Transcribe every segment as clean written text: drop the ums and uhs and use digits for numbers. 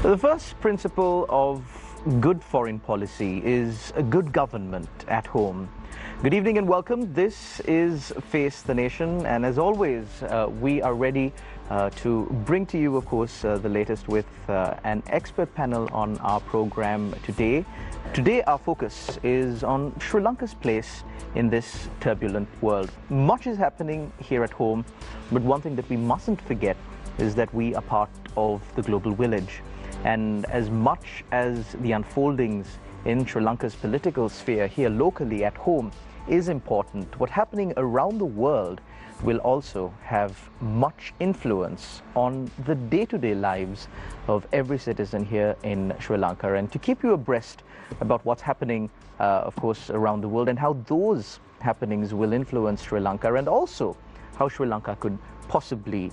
The first principle of good foreign policy is a good government at home. Good evening and welcome. This is Face the Nation, and as always, we are ready to bring to you, of course, the latest with an expert panel on our program today. Today, our focus is on Sri Lanka's place in this turbulent world. Much is happening here at home, but one thing that we mustn't forget is that we are part of the global village. And as much as the unfoldings in Sri Lanka's political sphere here locally at home is important, what's happening around the world will also have much influence on the day-to-day lives of every citizen here in Sri Lanka. And to keep you abreast about what's happening, of course, around the world and how those happenings will influence Sri Lanka, and also how Sri Lanka could possibly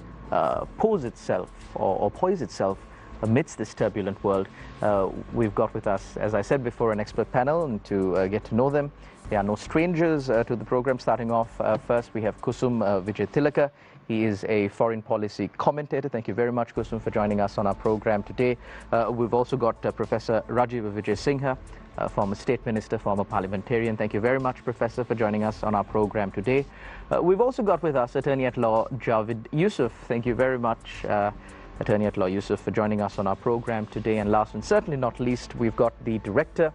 pose itself or poise itself amidst this turbulent world, we've got with us, as I said before, an expert panel, and to get to know them. They are no strangers to the program. Starting off, first we have Kusum Wijetilleke. He is a foreign policy commentator. Thank you very much, Kusum, for joining us on our program today. We've also got Professor Rajiva Wijesinghe, former state minister, former parliamentarian. Thank you very much, Professor, for joining us on our program today. We've also got with us Attorney at Law Javid Yusuf. Thank you very much, Attorney at Law Yusuf, for joining us on our program today. And last and certainly not least, we've got the Director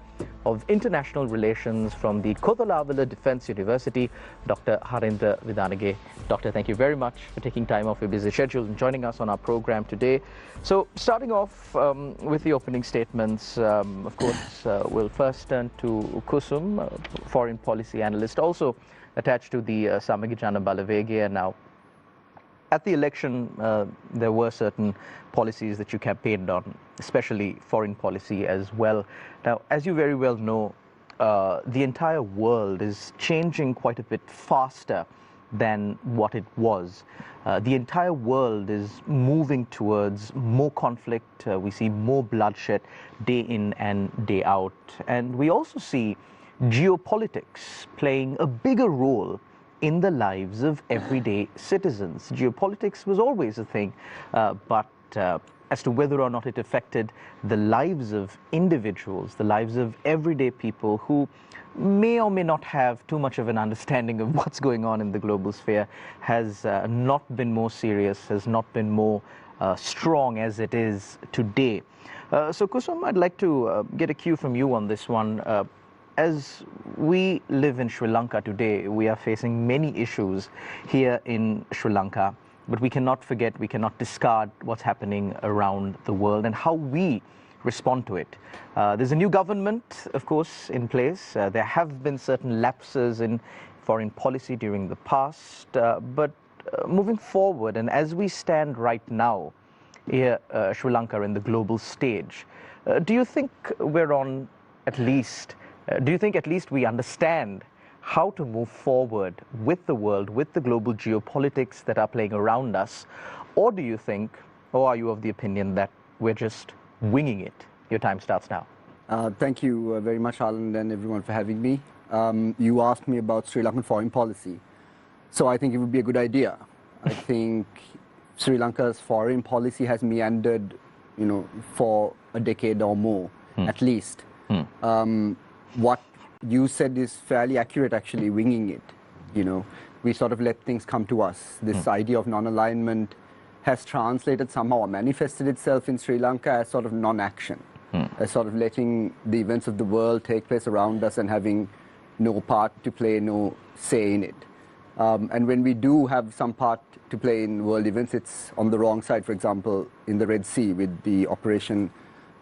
of International Relations from the Kothalavala Defence University, Dr. Harinda Vidanage. Doctor, thank you very much for taking time off your busy schedule and joining us on our program today. So, starting off with the opening statements, of course, we'll first turn to Kusum, foreign policy analyst, also attached to the Samagijana Balavege. Now, at the election, there were certain policies that you campaigned on, especially foreign policy as well. Now, as you very well know, the entire world is changing quite a bit faster than what it was. The entire world is moving towards more conflict. We see more bloodshed day in and day out. And we also see geopolitics playing a bigger role in the lives of everyday citizens. Geopolitics was always a thing, but as to whether or not it affected the lives of individuals, the lives of everyday people who may or may not have too much of an understanding of what's going on in the global sphere, has not been more serious, has not been more strong as it is today. So Kusum, I'd like to get a cue from you on this one. As we live in Sri Lanka today, we are facing many issues here in Sri Lanka, but we cannot forget, we cannot discard what's happening around the world and how we respond to it. There's a new government, of course, in place. There have been certain lapses in foreign policy during the past, but moving forward, and as we stand right now here, Sri Lanka in the global stage, do you think we're on at least do you think at least we understand how to move forward with the world, with the global geopolitics that are playing around us? Or do you think, or are you of the opinion that we're just winging it? Your time starts now. Thank you very much, Alan, and everyone for having me. You asked me about Sri Lankan foreign policy. So I think it would be a good idea. I think Sri Lanka's foreign policy has meandered, for a decade or more, at least. What you said is fairly accurate, actually, winging it. We sort of let things come to us. This idea of non-alignment has translated somehow or manifested itself in Sri Lanka as sort of non-action, as sort of letting the events of the world take place around us and having no part to play, no say in it. And when we do have some part to play in world events, it's on the wrong side, for example, in the Red Sea with the operation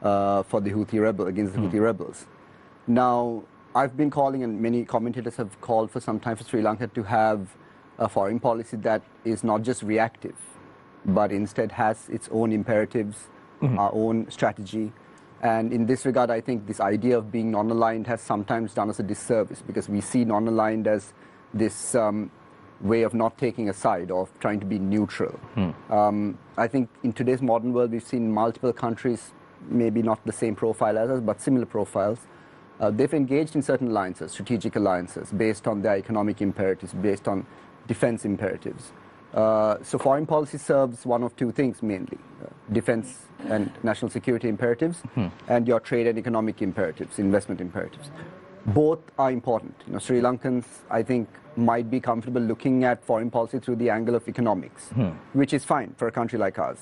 for the Houthi rebel, against the Houthi rebels. Now, I've been calling, and many commentators have called for some time for Sri Lanka to have a foreign policy that is not just reactive, but instead has its own imperatives, our own strategy. And in this regard, I think this idea of being non-aligned has sometimes done us a disservice, because we see non-aligned as this way of not taking a side, of trying to be neutral. I think in today's modern world, we've seen multiple countries, maybe not the same profile as us, but similar profiles. They've engaged in certain alliances, strategic alliances, based on their economic imperatives, based on defense imperatives. So foreign policy serves one of two things mainly, defense and national security imperatives, and your trade and economic imperatives, investment imperatives. Both are important. Sri Lankans, I think, might be comfortable looking at foreign policy through the angle of economics, which is fine for a country like ours.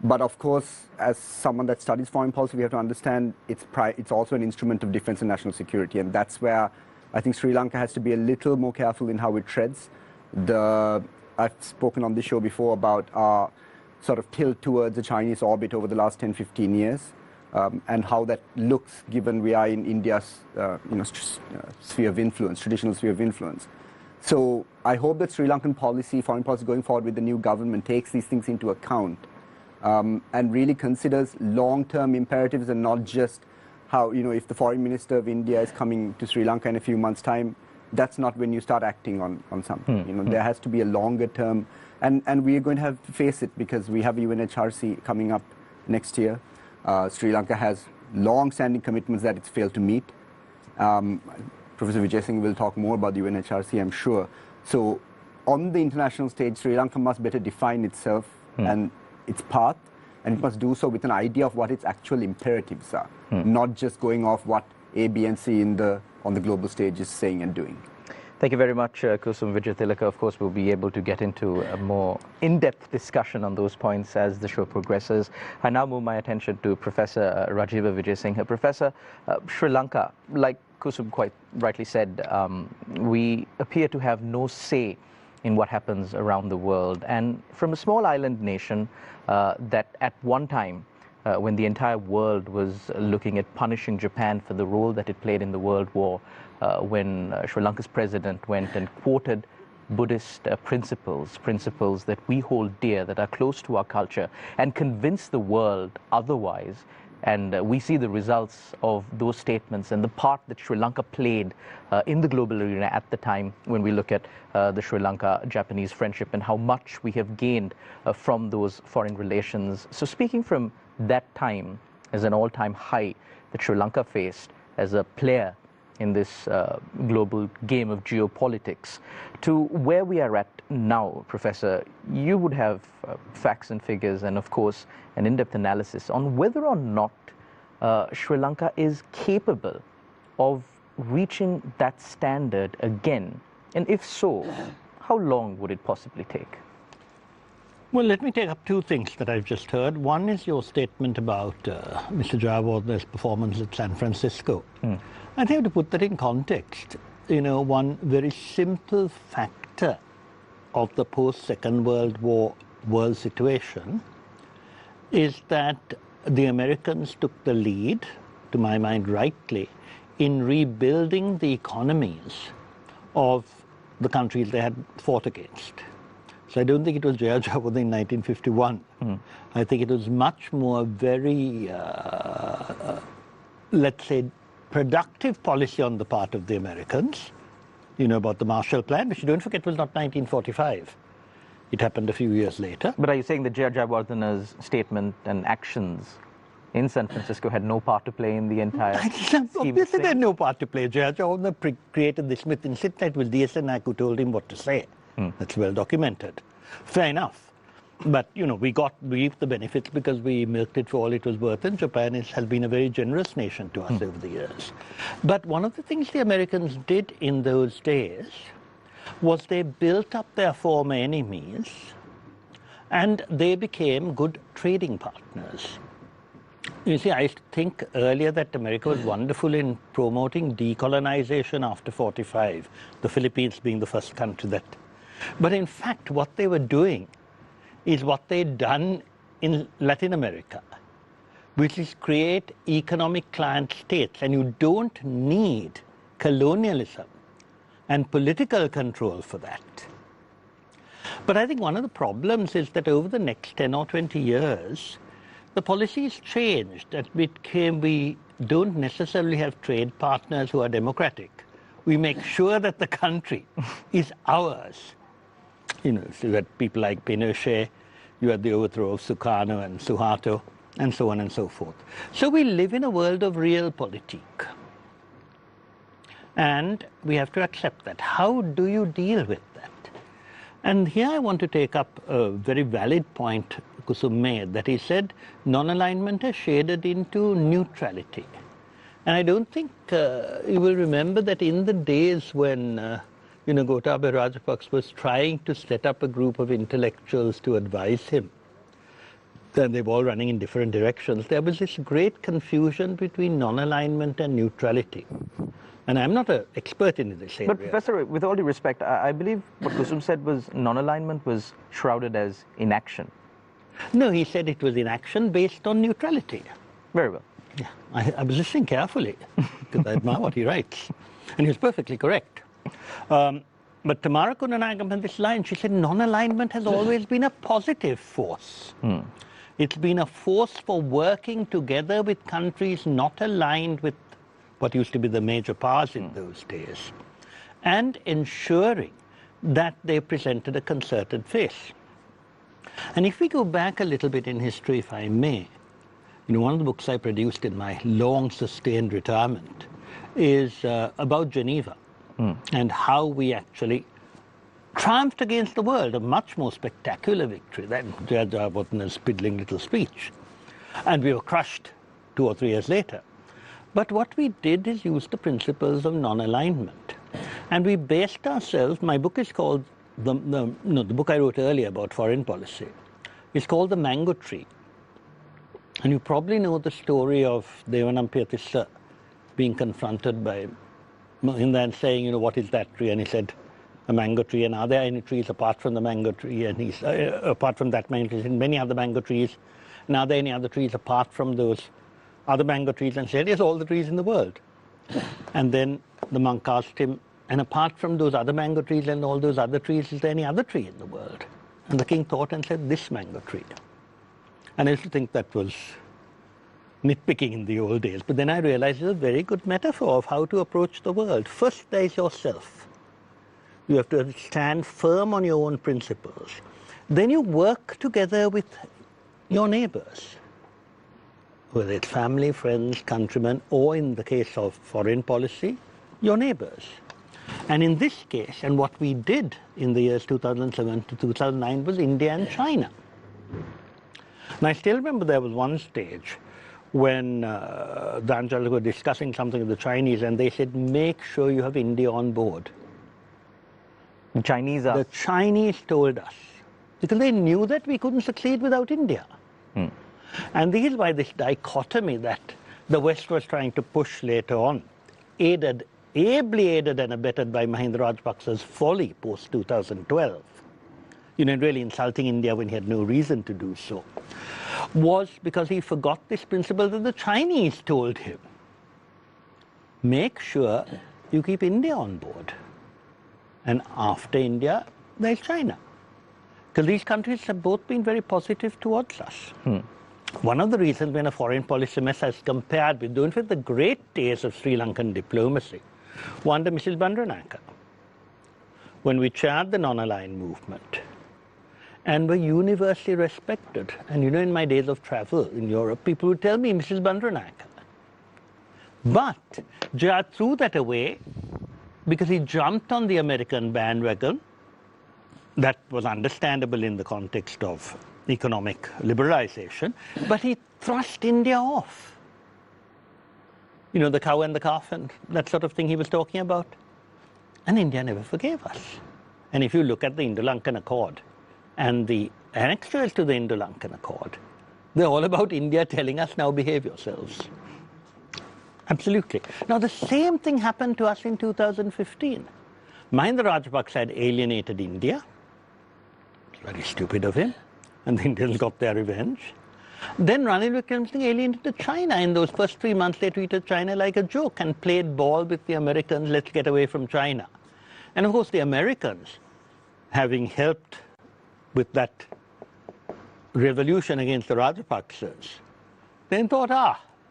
But of course, as someone that studies foreign policy, we have to understand it's also an instrument of defense and national security, and that's where I think Sri Lanka has to be a little more careful in how it treads. I've spoken on this show before about our sort of tilt towards the Chinese orbit over the last 10, 15 years, and how that looks given we are in India's sphere of influence, traditional sphere of influence. So I hope that Sri Lankan policy, foreign policy going forward with the new government takes these things into account and really considers long-term imperatives and not just how, if the foreign minister of India is coming to Sri Lanka in a few months' time, that's not when you start acting on something. There has to be a longer term, and we are going to have to face it because we have UNHRC coming up next year. Sri Lanka has long-standing commitments that it's failed to meet. Professor Wijesinghe will talk more about the UNHRC, I'm sure. So on the international stage, Sri Lanka must better define itself and its path, and it must do so with an idea of what its actual imperatives are, not just going off what A, B, and C on the global stage is saying and doing. Thank you very much, Kusum Wijetilleke. Of course, we'll be able to get into a more in-depth discussion on those points as the show progresses. I now move my attention to Professor Rajiva Wijesinghe. Professor, Sri Lanka, like Kusum quite rightly said, we appear to have no say in what happens around the world. And from a small island nation that at one time, when the entire world was looking at punishing Japan for the role that it played in the World War, when Sri Lanka's president went and quoted Buddhist principles that we hold dear, that are close to our culture, and convinced the world otherwise. And we see the results of those statements and the part that Sri Lanka played in the global arena at the time when we look at the Sri Lanka-Japanese friendship and how much we have gained from those foreign relations. So speaking from that time as an all-time high that Sri Lanka faced as a player in this global game of geopolitics, to where we are at now, Professor, you would have facts and figures and, of course, an in-depth analysis on whether or not Sri Lanka is capable of reaching that standard again. And if so, how long would it possibly take? Well, let me take up two things that I've just heard. One is your statement about Mr. Jayawardene's performance at San Francisco. I think to put that in context, one very simple factor of the post-Second World War world situation is that the Americans took the lead, to my mind rightly, in rebuilding the economies of the countries they had fought against. So I don't think it was Jayawardene in 1951. I think it was much more very, let's say, productive policy on the part of the Americans. About the Marshall Plan, which don't forget was not 1945. It happened a few years later. But are you saying that Jayawardene's statement and actions in San Francisco had no part to play in the entire scheme? Obviously, they had no part to play. Jayawardene created the Smith Institute. It was D.S. Naik who told him what to say. That's well documented. Fair enough. But, we reaped the benefits because we milked it for all it was worth, and Japan has been a very generous nation to us over the years. But one of the things the Americans did in those days was they built up their former enemies, and they became good trading partners. You see, I used to think earlier that America was wonderful in promoting decolonization after 45, the Philippines being the first country that... But in fact, what they were doing is what they'd done in Latin America, which is create economic client states. And you don't need colonialism and political control for that. But I think one of the problems is that over the next 10 or 20 years, the policies changed. We don't necessarily have trade partners who are democratic. We make sure that the country is ours. So you had people like Pinochet, you had the overthrow of Sukarno and Suharto, and so on and so forth. So we live in a world of realpolitik. And we have to accept that. How do you deal with that? And here I want to take up a very valid point Kusum made, that he said non-alignment has shaded into neutrality. And I don't think you will remember that in the days when Gotabaya Rajapaksa was trying to set up a group of intellectuals to advise him, and they were all running in different directions, there was this great confusion between non-alignment and neutrality. And I'm not an expert in this area. But Professor, with all due respect, I believe what Kusum said was non-alignment was shrouded as inaction. No, he said it was inaction based on neutrality. Very well. Yeah, I was listening carefully because I admire what he writes. And he was perfectly correct. But Tamara Kundanagam had this line, she said non-alignment has always been a positive force. It's been a force for working together with countries not aligned with what used to be the major powers in those days, and ensuring that they presented a concerted face. And if we go back a little bit in history, if I may, one of the books I produced in my long sustained retirement is about Geneva and how we actually triumphed against the world, a much more spectacular victory than Judge Arbuthnot's piddling little speech. And we were crushed 2 or 3 years later. But what we did is use the principles of non-alignment. And we based ourselves, my book is called, the book I wrote earlier about foreign policy, is called The Mango Tree. And you probably know the story of Devanampiya Tissa being confronted by Mahinda and saying, what is that tree? And he said, a mango tree. And are there any trees apart from the mango tree? And he's, apart from that mango tree, and many other mango trees. And are there any other trees apart from those other mango trees? And said, yes, all the trees in the world. And then the monk asked him, and apart from those other mango trees and all those other trees, is there any other tree in the world? And the king thought and said, this mango tree. And I used to think that was nitpicking in the old days. But then I realized it's a very good metaphor of how to approach the world. First, there is yourself. You have to stand firm on your own principles. Then you work together with your neighbors, whether it's family, friends, countrymen, or in the case of foreign policy, your neighbors. And in this case, and what we did in the years 2007 to 2009 was India and China. And I still remember there was one stage when the Anjali were discussing something with the Chinese, and they said, make sure you have India on board. The Chinese told us, because they knew that we couldn't succeed without India. And this is why this dichotomy that the West was trying to push later on, ably aided and abetted by Mahinda Rajapaksa's folly post-2012, really insulting India when he had no reason to do so, was because he forgot this principle that the Chinese told him. Make sure you keep India on board. And after India, there's China. Because these countries have both been very positive towards us. One of the reasons when a foreign policy semester is compared with the great days of Sri Lankan diplomacy, under Mrs. Bandaranaike, when we chaired the non-aligned movement and were universally respected. And in my days of travel in Europe, people would tell me, Mrs. Bandaranaike. But Jayad threw that away because he jumped on the American bandwagon. That was understandable in the context of economic liberalization, but he thrust India off. The cow and the calf and that sort of thing he was talking about. And India never forgave us. And if you look at the Indo-Lankan Accord and the annexures to the Indo-Lankan Accord, they're all about India telling us, now behave yourselves. Absolutely. Now, the same thing happened to us in 2015. Mahinda Rajapaksa had alienated India. It's very stupid of him. And the Indians got their revenge. Then Ranil Wickremesinghe alienated China. In those first 3 months, they treated China like a joke and played ball with the Americans, let's get away from China. And of course, the Americans, having helped with that revolution against the Rajapaksas, then thought,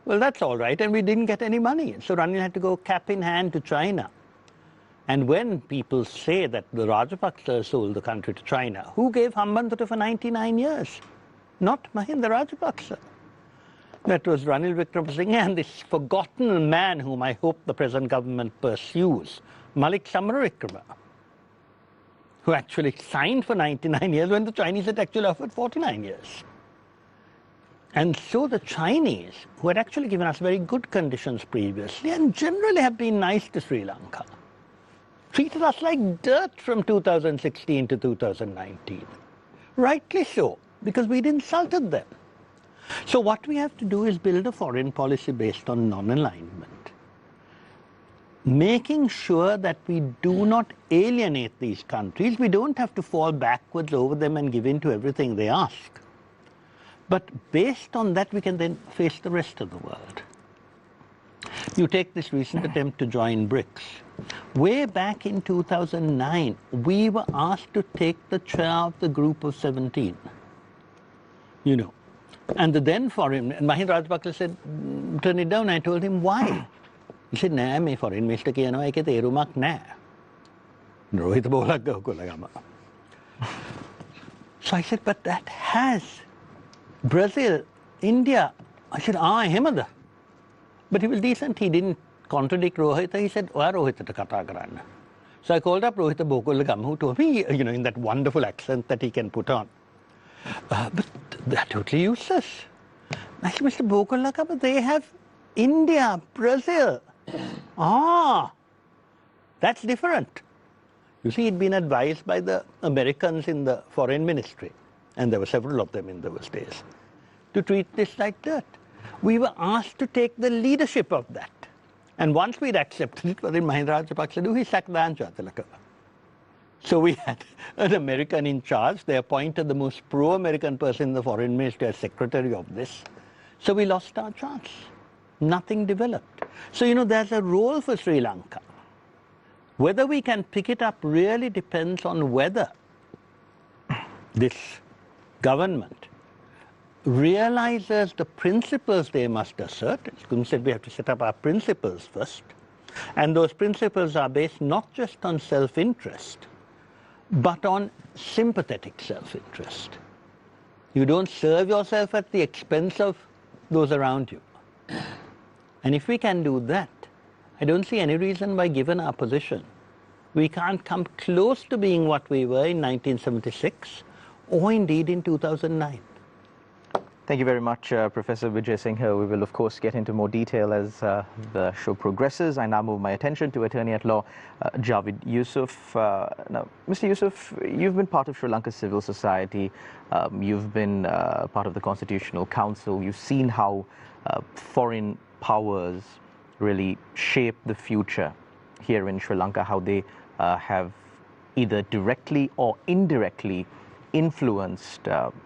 well, that's all right, and we didn't get any money. So Ranil had to go cap in hand to China. And when people say that the Rajapaksas sold the country to China, who gave Hambantota for 99 years? Not Mahinda Rajapaksa. That was Ranil Wickremesinghe and this forgotten man whom I hope the present government pursues, Malik Samaravikrama, who actually signed for 99 years when the Chinese had actually offered 49 years. And so the Chinese, who had actually given us very good conditions previously and generally have been nice to Sri Lanka, treated us like dirt from 2016 to 2019. Rightly so, because we'd insulted them. So what we have to do is build a foreign policy based on non-alignment, making sure that we do not alienate these countries. We don't have to fall backwards over them and give in to everything they ask. But based on that, we can then face the rest of the world. You take this recent attempt to join BRICS. Way back in 2009, we were asked to take the chair of the group of 17. You know. And the then foreign, and Mahinda Rajapaksa said, turn it down. I told him, why? He said, nෑ, මේ foreign minister කියනවා ඒකේ තේරුමක් නෑ. රෝහිත බෝලක් ගහකොල්ල ගම. So I said, but that has Brazil, India. I said, එහෙමද? But he was decent. He didn't contradict Rohita. He said, ඔයා රෝහිතට කතා කරන්න. So I called up Rohita Bokalla Gama, who told me, you know, in that wonderful accent that he can put on. But they're totally useless. I said, Mr. Bokalla Gama, they have India, Brazil. That's different. You see, he'd been advised by the Americans in the foreign ministry, and there were several of them in those days, to treat this like dirt. We were asked to take the leadership of that. And once we'd accepted it, what did Mahinda Rajapaksa do? He sacked the Vijetilleke. So we had an American in charge. They appointed the most pro-American person in the foreign ministry as secretary of this. So we lost our chance. Nothing developed. So, you know, there's a role for Sri Lanka. Whether we can pick it up really depends on whether this government realizes the principles they must assert. As Kusum said, we have to set up our principles first. And those principles are based not just on self-interest, but on sympathetic self-interest. You don't serve yourself at the expense of those around you. And if we can do that, I don't see any reason why, given our position, we can't come close to being what we were in 1976 or indeed in 2009. Thank you very much, Professor Wijesinghe. We will, of course, get into more detail as the show progresses. I now move my attention to Attorney at Law Javid Yusuf. Now, Mr. Yusuf, you've been part of Sri Lanka's civil society. You've been part of the Constitutional Council. You've seen how foreign powers really shape the future here in Sri Lanka, how they have either directly or indirectly influenced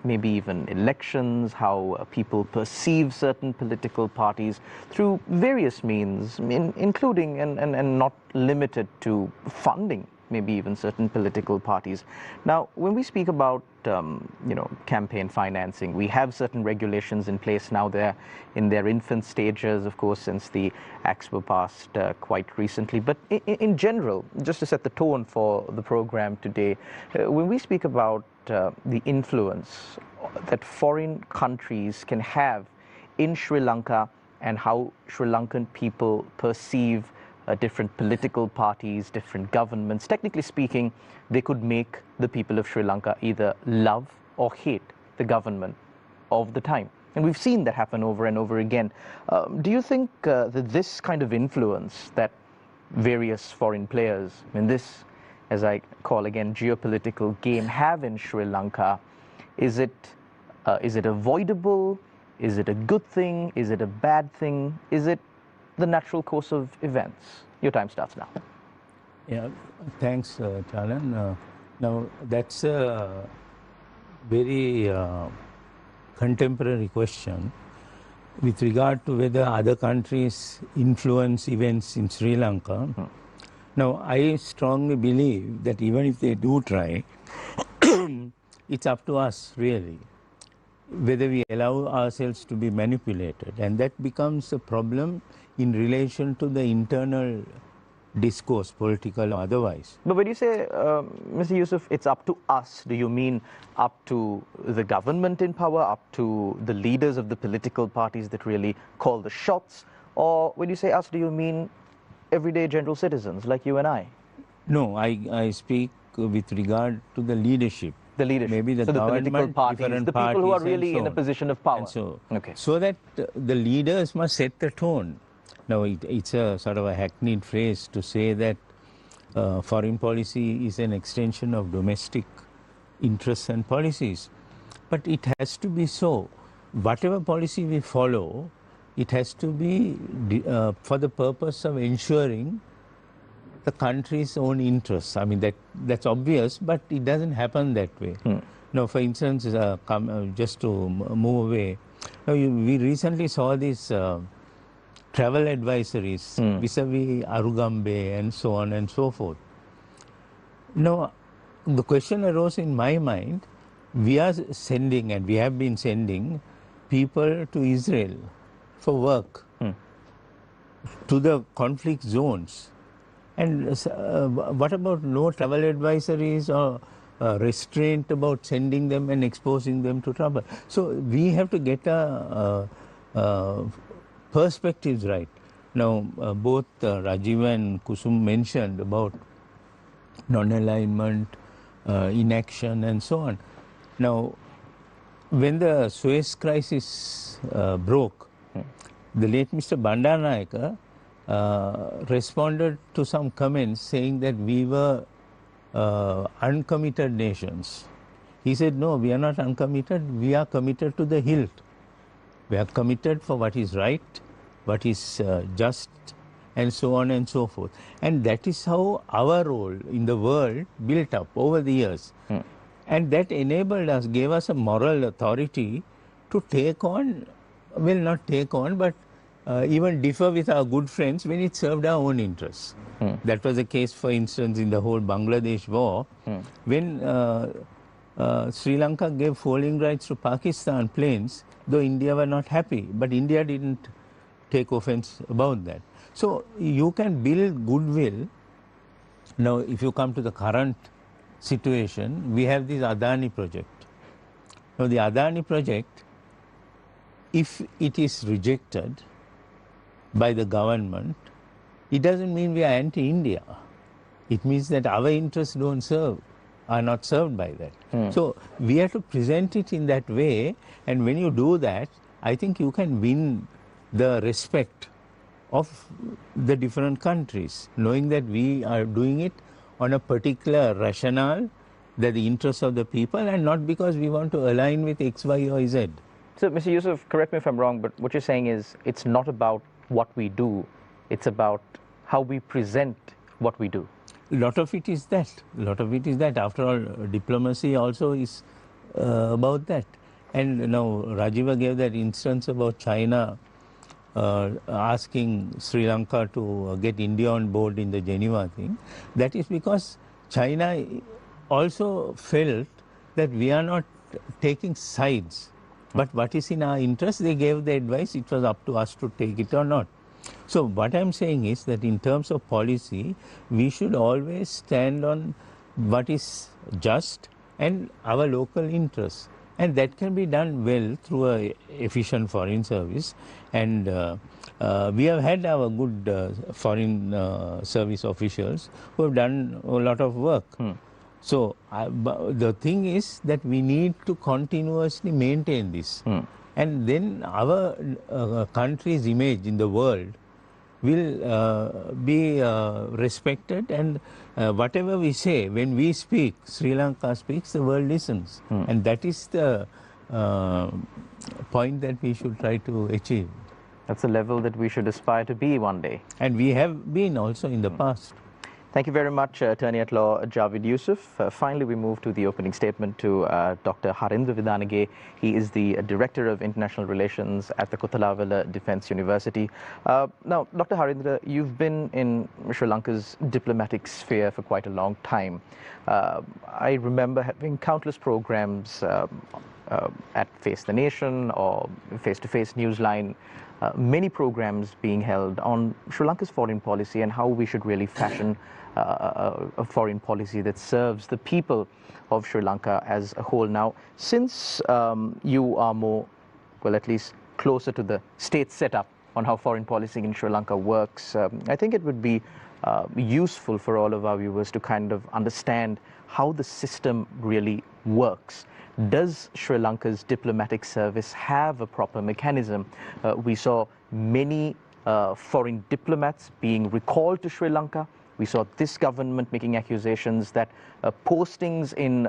maybe even elections, how people perceive certain political parties through various means, including and not limited to funding maybe even certain political parties. Now, when we speak about you know, campaign financing, we have certain regulations in place now. They're in their infant stages, of course, since the acts were passed quite recently. But in general, just to set the tone for the program today, when we speak about the influence that foreign countries can have in Sri Lanka and how Sri Lankan people perceive different political parties, different governments. Technically speaking, they could make the people of Sri Lanka either love or hate the government of the time. And we've seen that happen over and over again. Do you think that this kind of influence that various foreign players, in this, as I call again, geopolitical game, have in Sri Lanka, is it avoidable? Is it a good thing? Is it a bad thing? Is it the natural course of events? Your time starts now. Yeah, thanks, Chalan. Now, that's a very contemporary question with regard to whether other countries influence events in Sri Lanka. Mm-hmm. Now, I strongly believe that even if they do try, it's up to us, really, whether we allow ourselves to be manipulated. And that becomes a problem in relation to the internal discourse, political or otherwise. But when you say, Mr. Yusuf, it's up to us, do you mean up to the government in power, up to the leaders of the political parties that really call the shots? Or when you say us, do you mean everyday general citizens like you and I? No, I speak with regard to the leadership. The leadership. Maybe the so the government, political parties, different the people who are parties really and so in a on. position of power. And so, okay. so that the leaders must set the tone. Now, it's a sort of a hackneyed phrase to say that foreign policy is an extension of domestic interests and policies. But it has to be so. Whatever policy we follow, it has to be for the purpose of ensuring the country's own interests. I mean, that's obvious, but it doesn't happen that way. Now, for instance, just to move away, now we recently saw these travel advisories vis-a-vis Arugambe and so on and so forth. Now, the question arose in my mind, we are sending and we have been sending people to Israel for work, to the conflict zones. And what about no travel advisories or restraint about sending them and exposing them to trouble? So we have to get perspectives right. Now, both Rajiva and Kusum mentioned about non-alignment, inaction and so on. Now, when the Suez crisis broke, the late Mr. Bandaranaike responded to some comments saying that we were uncommitted nations. He said, no, we are not uncommitted, we are committed to the hilt. We are committed for what is right, what is just, and so on and so forth. And that is how our role in the world built up over the years. And that enabled us, gave us a moral authority to take on, well, not take on, but even differ with our good friends when it served our own interests. That was the case, for instance, in the whole Bangladesh war, when Sri Lanka gave falling rights to Pakistan planes, though India were not happy, but India didn't take offense about that. So you can build goodwill. Now, if you come to the current situation, we have this Adani project. Now, the Adani project, if it is rejected by the government, it doesn't mean we are anti-India. It means that our interests are not served by that. So we have to present it in that way, and when you do that, I think you can win the respect of the different countries, knowing that we are doing it on a particular rationale, that the interests of the people, and not because we want to align with X, Y, or Z. So, Mr. Yusuf, correct me if I'm wrong, but what you're saying is it's not about what we do, it's about how we present what we do. A lot of it is that. A lot of it is that. After all, diplomacy also is about that. And now Rajiva gave that instance about China asking Sri Lanka to get India on board in the Geneva thing. That is because China also felt that we are not taking sides. But what is in our interest, they gave the advice, it was up to us to take it or not. So what I'm saying is that in terms of policy, we should always stand on what is just and our local interests. And that can be done well through an efficient foreign service. And we have had our good foreign service officials who have done a lot of work. So the thing is that we need to continuously maintain this. And then our country's image in the world will be respected, and whatever we say, when we speak, Sri Lanka speaks, the world listens. And that is the point that we should try to achieve. That's the level that we should aspire to be one day. And we have been also in the past. Thank you very much, Attorney at Law Javid Yusuf. Finally, we move to the opening statement to Dr. Harinda Vidanage. He is the Director of International Relations at the Kothawala Defence University. Now, Dr. Harinda, you've been in Sri Lanka's diplomatic sphere for quite a long time. I remember having countless programs at Face the Nation or Face-to-Face Newsline, many programs being held on Sri Lanka's foreign policy and how we should really fashion a foreign policy that serves the people of Sri Lanka as a whole. Now, since you are more, well, at least closer to the state setup on how foreign policy in Sri Lanka works, I think it would be useful for all of our viewers to kind of understand how the system really works. Does Sri Lanka's diplomatic service have a proper mechanism? We saw many foreign diplomats being recalled to Sri Lanka. We saw this government making accusations that postings in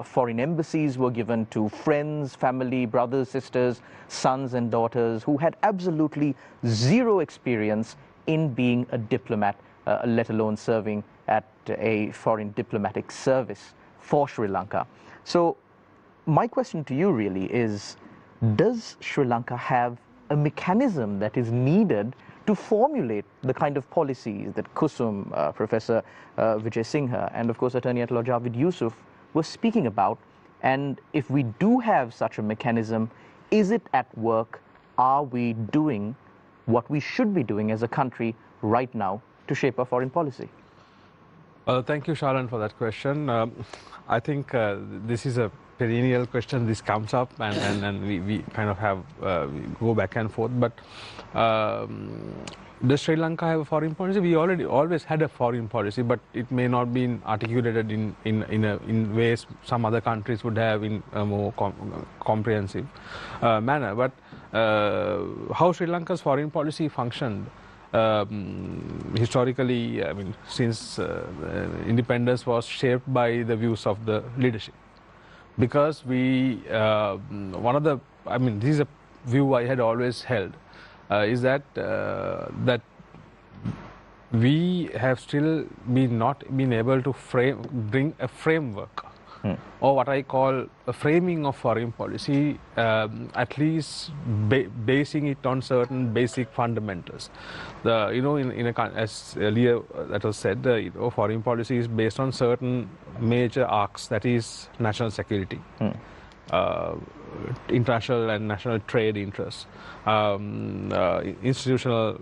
foreign embassies were given to friends, family, brothers, sisters, sons and daughters who had absolutely zero experience in being a diplomat, let alone serving at a foreign diplomatic service for Sri Lanka. So my question to you really is, does Sri Lanka have a mechanism that is needed to formulate the kind of policies that Kusum, Professor Wijesinghe, and of course Attorney at Law Javid Yusuf were speaking about? And if we do have such a mechanism, is it at work? Are we doing what we should be doing as a country right now to shape our foreign policy? Thank you, Sharan, for that question. I think this is a perennial question. This comes up and we kind of have we go back and forth. But does Sri Lanka have a foreign policy? We always had a foreign policy, but it may not be articulated in ways some other countries would have in a more comprehensive manner. But how Sri Lanka's foreign policy functioned historically, I mean, since independence was shaped by the views of the leadership. Because we, one of the, I mean, this is a view I had always held, is that that we have still not been able to bring a framework, or what I call a framing of foreign policy, at least basing it on certain basic fundamentals. You know, as earlier that was said, you know, foreign policy is based on certain major arcs, that is national security, international and national trade interests, institutional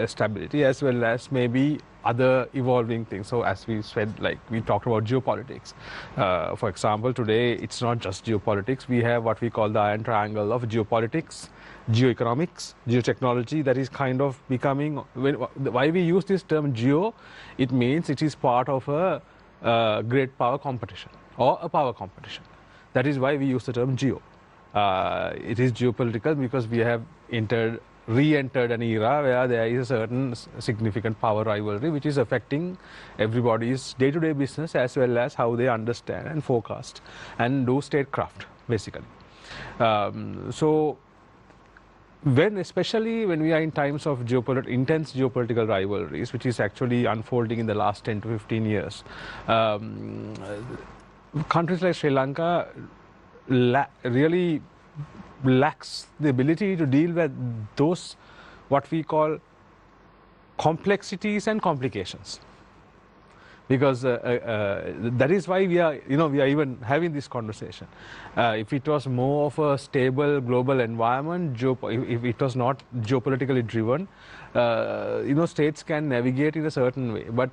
stability, as well as maybe other evolving things. So as we said, like we talked about geopolitics. For example, today it's not just geopolitics. We have what we call the iron triangle of geopolitics, geoeconomics, geotechnology, that is kind of becoming, why we use this term geo, it means it is part of a great power competition or a power competition. That is why we use the term geo. It is geopolitical because we have re-entered an era where there is a certain significant power rivalry which is affecting everybody's day-to-day business as well as how they understand and forecast and do statecraft, basically. So especially when we are in times of intense geopolitical rivalries, which is actually unfolding in the last 10 to 15 years, countries like Sri Lanka really lacks the ability to deal with those what we call complexities and complications, because that is why we are even having this conversation. If it was more of a stable global environment, if it was not geopolitically driven, states can navigate in a certain way. But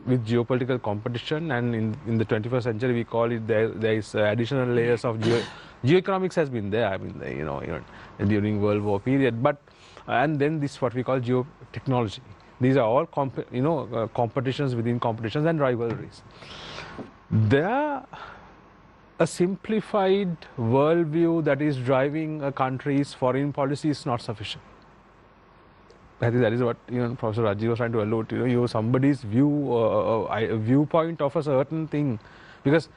with geopolitical competition, and in the 21st century we call it, there is additional layers of geoeconomics has been there. I mean, during World War period, but and then this what we call geotechnology. These are all competitions within competitions and rivalries. There, a simplified worldview that is driving a country's foreign policy is not sufficient. I think that is what Professor Rajiva was trying to allude to. Somebody's viewpoint of a certain thing, because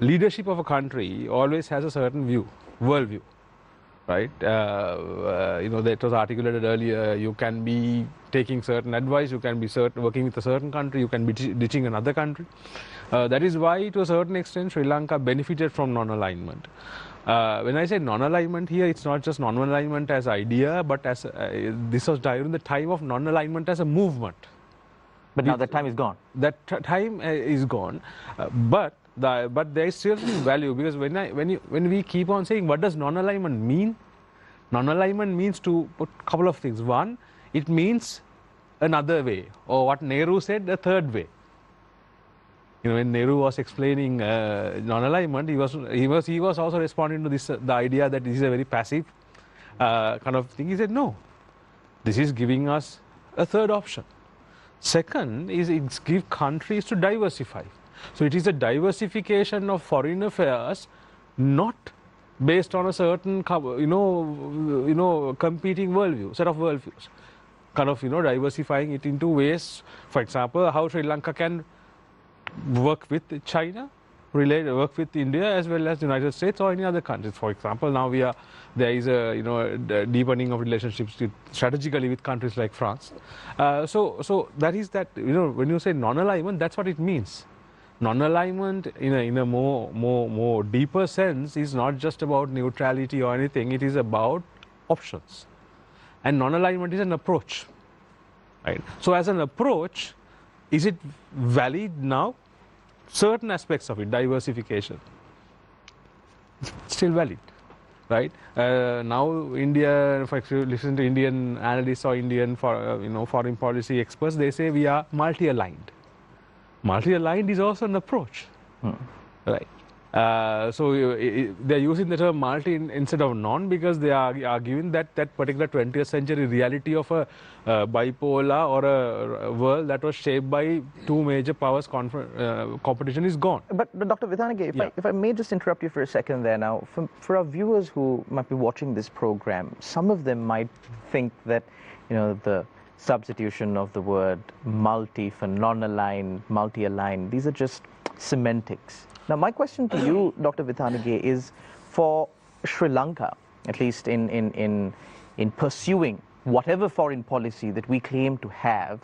leadership of a country always has a certain worldview, right? That was articulated earlier. You can be taking certain advice, you can be working with a certain country, you can be ditching another country. That is why, to a certain extent, Sri Lanka benefited from non-alignment. When I say non-alignment here, it's not just non-alignment as idea, but as this was during the time of non-alignment as a movement. But now that time is gone. That time is gone, but there is still value, because when we keep on saying what does non-alignment mean? Non-alignment means to put a couple of things. One, it means another way, or what Nehru said, a third way. When Nehru was explaining non-alignment, he was also responding to this the idea that this is a very passive kind of thing. He said, no, this is giving us a third option. Second is it gives countries to diversify. So it is a diversification of foreign affairs, not based on a certain competing worldview, set of worldviews. Kind of diversifying it into ways, for example, how Sri Lanka can work with China, work with India as well as the United States or any other countries. For example, now there is a deepening of relationships strategically with countries like France. So that is that when you say non-alignment, that's what it means. Non-alignment in a more deeper sense is not just about neutrality or anything. It is about options, and non-alignment is an approach, right? So as an approach, is it valid now? Certain aspects of it, diversification, still valid, right? Now India, if you listen to Indian analysts or Indian foreign policy experts, they say we are multi-aligned. Multi-aligned is also an approach, right? So they're using the term multi instead of non because they are arguing that particular 20th century reality of a bipolar or a world that was shaped by two major powers competition is gone. But Dr. Vidanage, if I may just interrupt you for a second there now, for our viewers who might be watching this program, some of them might think that the substitution of the word multi for non-aligned, multi-aligned, these are just semantics. Now, my question to you, Dr. Vidanage, is for Sri Lanka, at least in pursuing whatever foreign policy that we claim to have,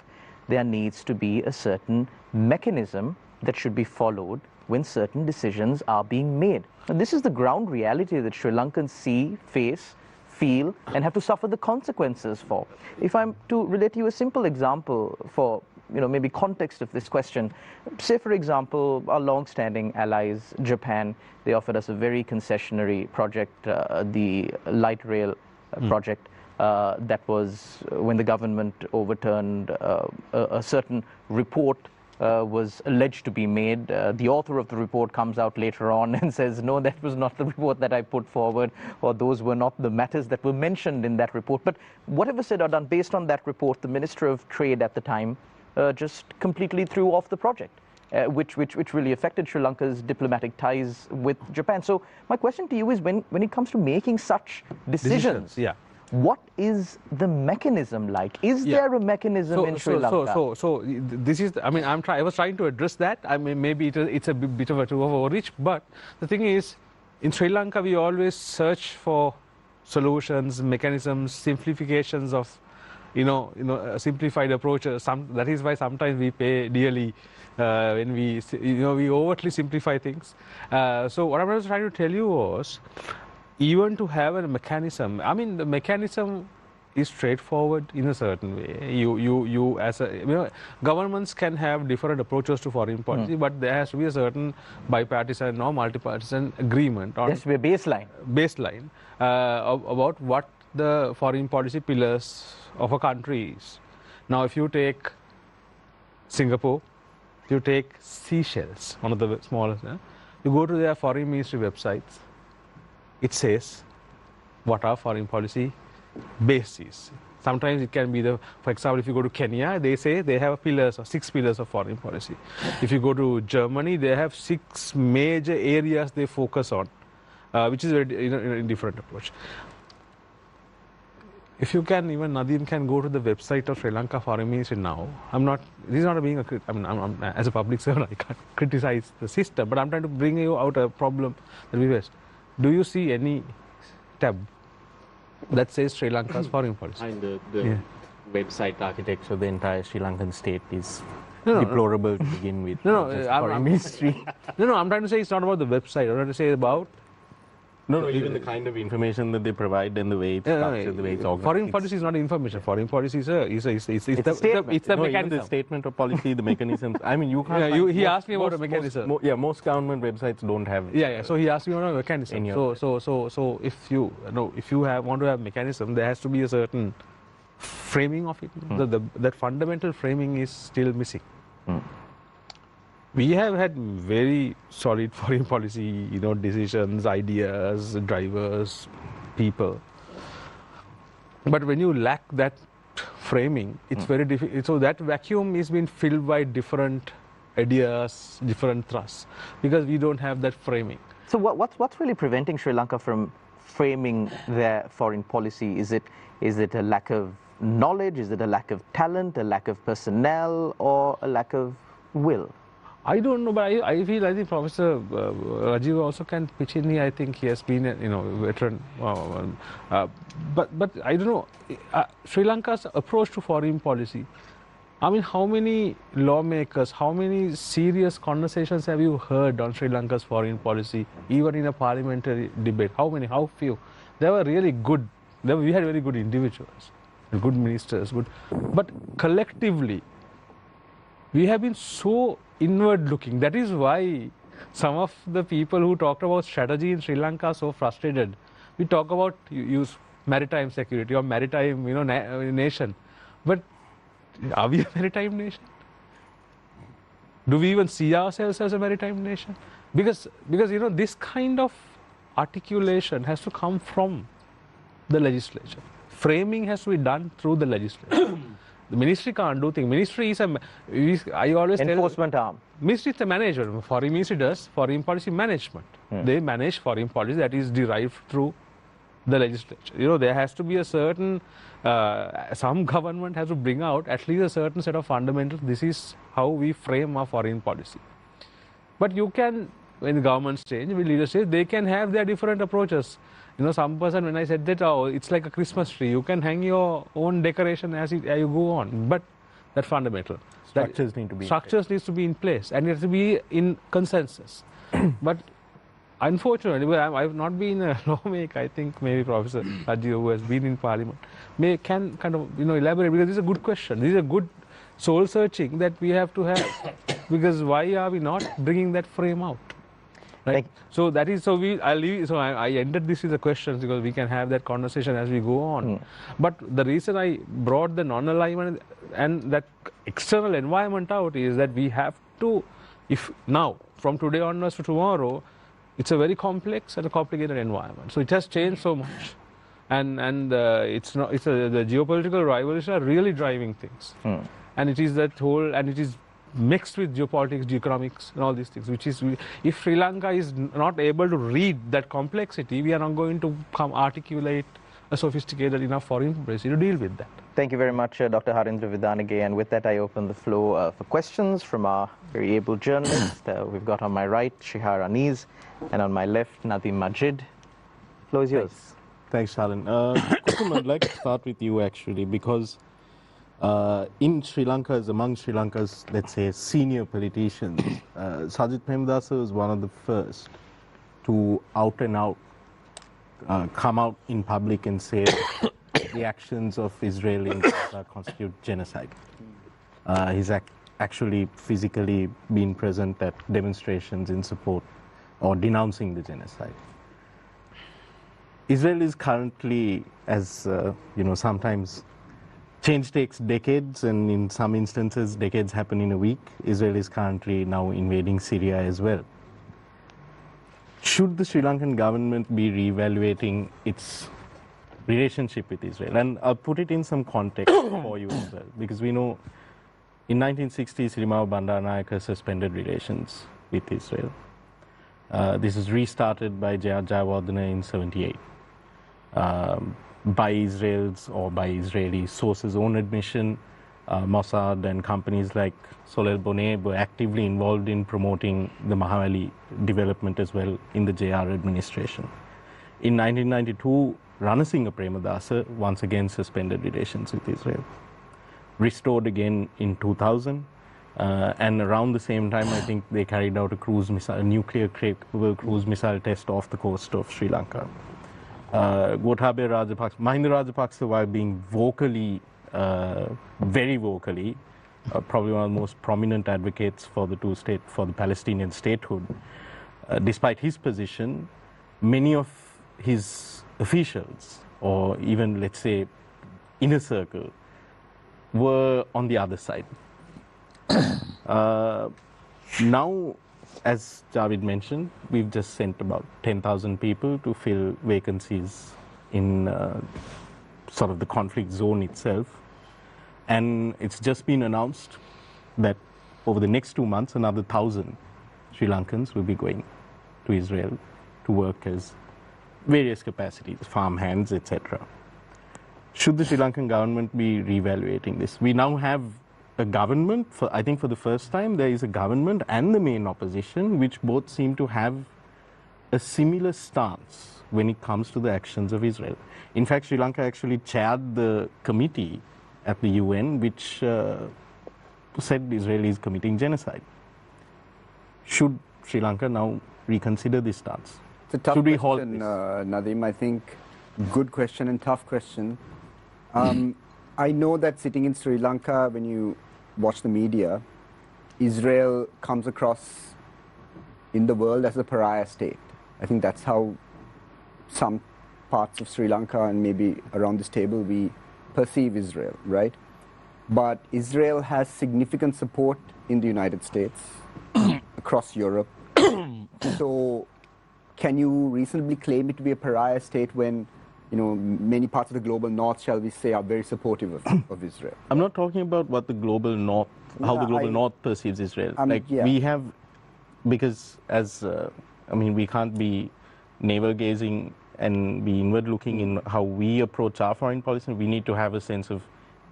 there needs to be a certain mechanism that should be followed when certain decisions are being made. And this is the ground reality that Sri Lankans see, face, feel, and have to suffer the consequences for. If I'm to relate to you a simple example for maybe context of this question, say for example, our long-standing allies, Japan, they offered us a very concessionary project, the light rail project, that was when the government overturned a certain report was alleged to be made. The author of the report comes out later on and says, no, that was not the report that I put forward, or those were not the matters that were mentioned in that report. But whatever said or done based on that report, the Minister of Trade at the time just completely threw off the project, which really affected Sri Lanka's diplomatic ties with Japan. So my question to you is, when it comes to making such decisions, what is the mechanism like? Is there a mechanism in Sri Lanka? So this is, I was trying to address that. I mean, maybe it's a bit of a too overreach, but the thing is, in Sri Lanka, we always search for solutions, mechanisms, simplifications of simplified approaches. That is why sometimes we pay dearly when we overtly simplify things. So what I was trying to tell you was, even to have a mechanism, the mechanism is straightforward in a certain way. You as governments can have different approaches to foreign policy, but there has to be a certain bipartisan or multipartisan agreement on. There has to be a baseline about what the foreign policy pillars of a country is. Now, if you take Singapore, if you take Seychelles, one of the smallest, you go to their foreign ministry websites, it says what our foreign policy base is. Sometimes it can be for example, if you go to Kenya, they say they have 6 pillars of foreign policy. If you go to Germany, they have 6 major areas they focus on, which is a very different approach. If you can, even Nadeem can go to the website of Sri Lanka Foreign Ministry now. This is not being as a public servant, I can't criticize the system, but I'm trying to bring you out a problem that we face. Do you see any tab that says Sri Lanka's foreign policy? And the website architecture of the entire Sri Lankan state is deplorable to begin with. Foreign ministry. I'm trying to say it's not about the website. I'm trying to say about even the kind of information that they provide and the way it's structured, the way it's organized. Foreign policy is not information. Foreign policy is the mechanism. The statement of policy, the mechanisms. You can't. He asked me about a mechanism. Most government websites don't have. So he asked me about a mechanism. So if you want to have mechanism, there has to be a certain framing of it. That fundamental framing is still missing. We have had very solid foreign policy, decisions, ideas, drivers, people. But when you lack that framing, it's very difficult. So that vacuum is being filled by different ideas, different thrusts, because we don't have that framing. So what's really preventing Sri Lanka from framing their foreign policy? Is it a lack of knowledge? Is it a lack of talent, a lack of personnel, or a lack of will? I don't know, but I think Professor Rajiva also can pitch in here. I think he has been a veteran. But I don't know, Sri Lanka's approach to foreign policy. I mean, how many lawmakers, how many serious conversations have you heard on Sri Lanka's foreign policy, even in a parliamentary debate? How many? How few? They were really good. We had very good individuals, good ministers, but collectively, we have been so inward looking. That is why some of the people who talked about strategy in Sri Lanka are so frustrated. We talk about use maritime security or maritime nation, but are we a maritime nation? Do we even see ourselves as a maritime nation? Because this kind of articulation has to come from the legislature. Framing has to be done through the legislature. The ministry can't do things. Ministry is I always enforcement arm. Ministry is the manager. Foreign ministry does foreign policy management. They manage foreign policy that is derived through the legislature. There has to be a certain, some government has to bring out at least a certain set of fundamentals. This is how we frame our foreign policy. But you can, when the governments change, when leaders change, they can have their different approaches. Some person, when I said that, it's like a Christmas tree. You can hang your own decoration as you go on. But that's fundamental. Structures need to be needs to be in place, and it has to be in consensus. But unfortunately, I've not been a lawmaker. I think maybe Professor Rajiva, who has been in Parliament, can kind of elaborate, because this is a good question. This is a good soul searching that we have to have. Because why are we not bringing that frame out? Right. So that is I ended this with the questions because we can have that conversation as we go on. But the reason I brought the non-alignment and that external environment out is that we have to, if now from today onwards to tomorrow, it's a very complex and a complicated environment. So it has changed so much, and the geopolitical rivalries are really driving things, and it is that whole, and it is mixed with geopolitics, geoeconomics, and all these things, which is, if Sri Lanka is not able to read that complexity, we are not going to articulate a sophisticated enough foreign policy to deal with that. Thank you very much, Dr. Harinda Vidanage, and with that I open the floor for questions from our very able journalists. We've got on my right Shihar Aniz, and on my left Nadim Majid. The floor is yours. Thanks, Shalan. Kusum, I'd like to start with you actually, because in Sri Lanka, among Sri Lanka's, let's say, senior politicians, Sajid Premdasa was one of the first to out and out come out in public and say the actions of Israel in Gaza constitute genocide. He's actually physically been present at demonstrations in support or denouncing the genocide. Israel is currently, as sometimes change takes decades, and in some instances decades happen in a week. Israel is currently now invading Syria as well. Should the Sri Lankan government be reevaluating its relationship with Israel? And I'll put it in some context for you as well, because we know in 1960 Sirimao Bandaranaike suspended relations with Israel. This was restarted by Jayawardena in 78. By Israel's or by Israeli sources' own admission, Mossad and companies like Solel Boneh were actively involved in promoting the Mahawali development as well in the JR administration. In 1992, Ranasinghe Premadasa once again suspended relations with Israel. Restored again in 2000, and around the same time, I think they carried out a nuclear-capable cruise missile test off the coast of Sri Lanka. Gotabaya Rajapaksa, Mahinda Rajapaksa, while being vocally, very vocally, probably one of the most prominent advocates for the for the Palestinian statehood, despite his position, many of his officials, or even, let's say, inner circle, were on the other side. Now, as Javid mentioned, we've just sent about 10,000 people to fill vacancies in sort of the conflict zone itself. And it's just been announced that over the next 2 months, another 1,000 Sri Lankans will be going to Israel to work as various capacities, farmhands, etc. Should the Sri Lankan government be reevaluating this? We now have a government, I think for the first time, there is a government and the main opposition, which both seem to have a similar stance when it comes to the actions of Israel. In fact, Sri Lanka actually chaired the committee at the UN which said Israel is committing genocide. Should Sri Lanka now reconsider this stance? It's a tough Should we question, halt this? Nadeem. I think good question and tough question. I know that sitting in Sri Lanka, when you watch the media, Israel comes across in the world as a pariah state. I think that's how some parts of Sri Lanka and maybe around this table we perceive Israel, right? But Israel has significant support in the United States, across Europe. So can you reasonably claim it to be a pariah state when, you know, many parts of the global north, shall we say, are very supportive of Israel? I'm not talking about what the global north, how the global north perceives Israel. We have, because as, we can't be navel-gazing and be inward-looking in how we approach our foreign policy. We need to have a sense of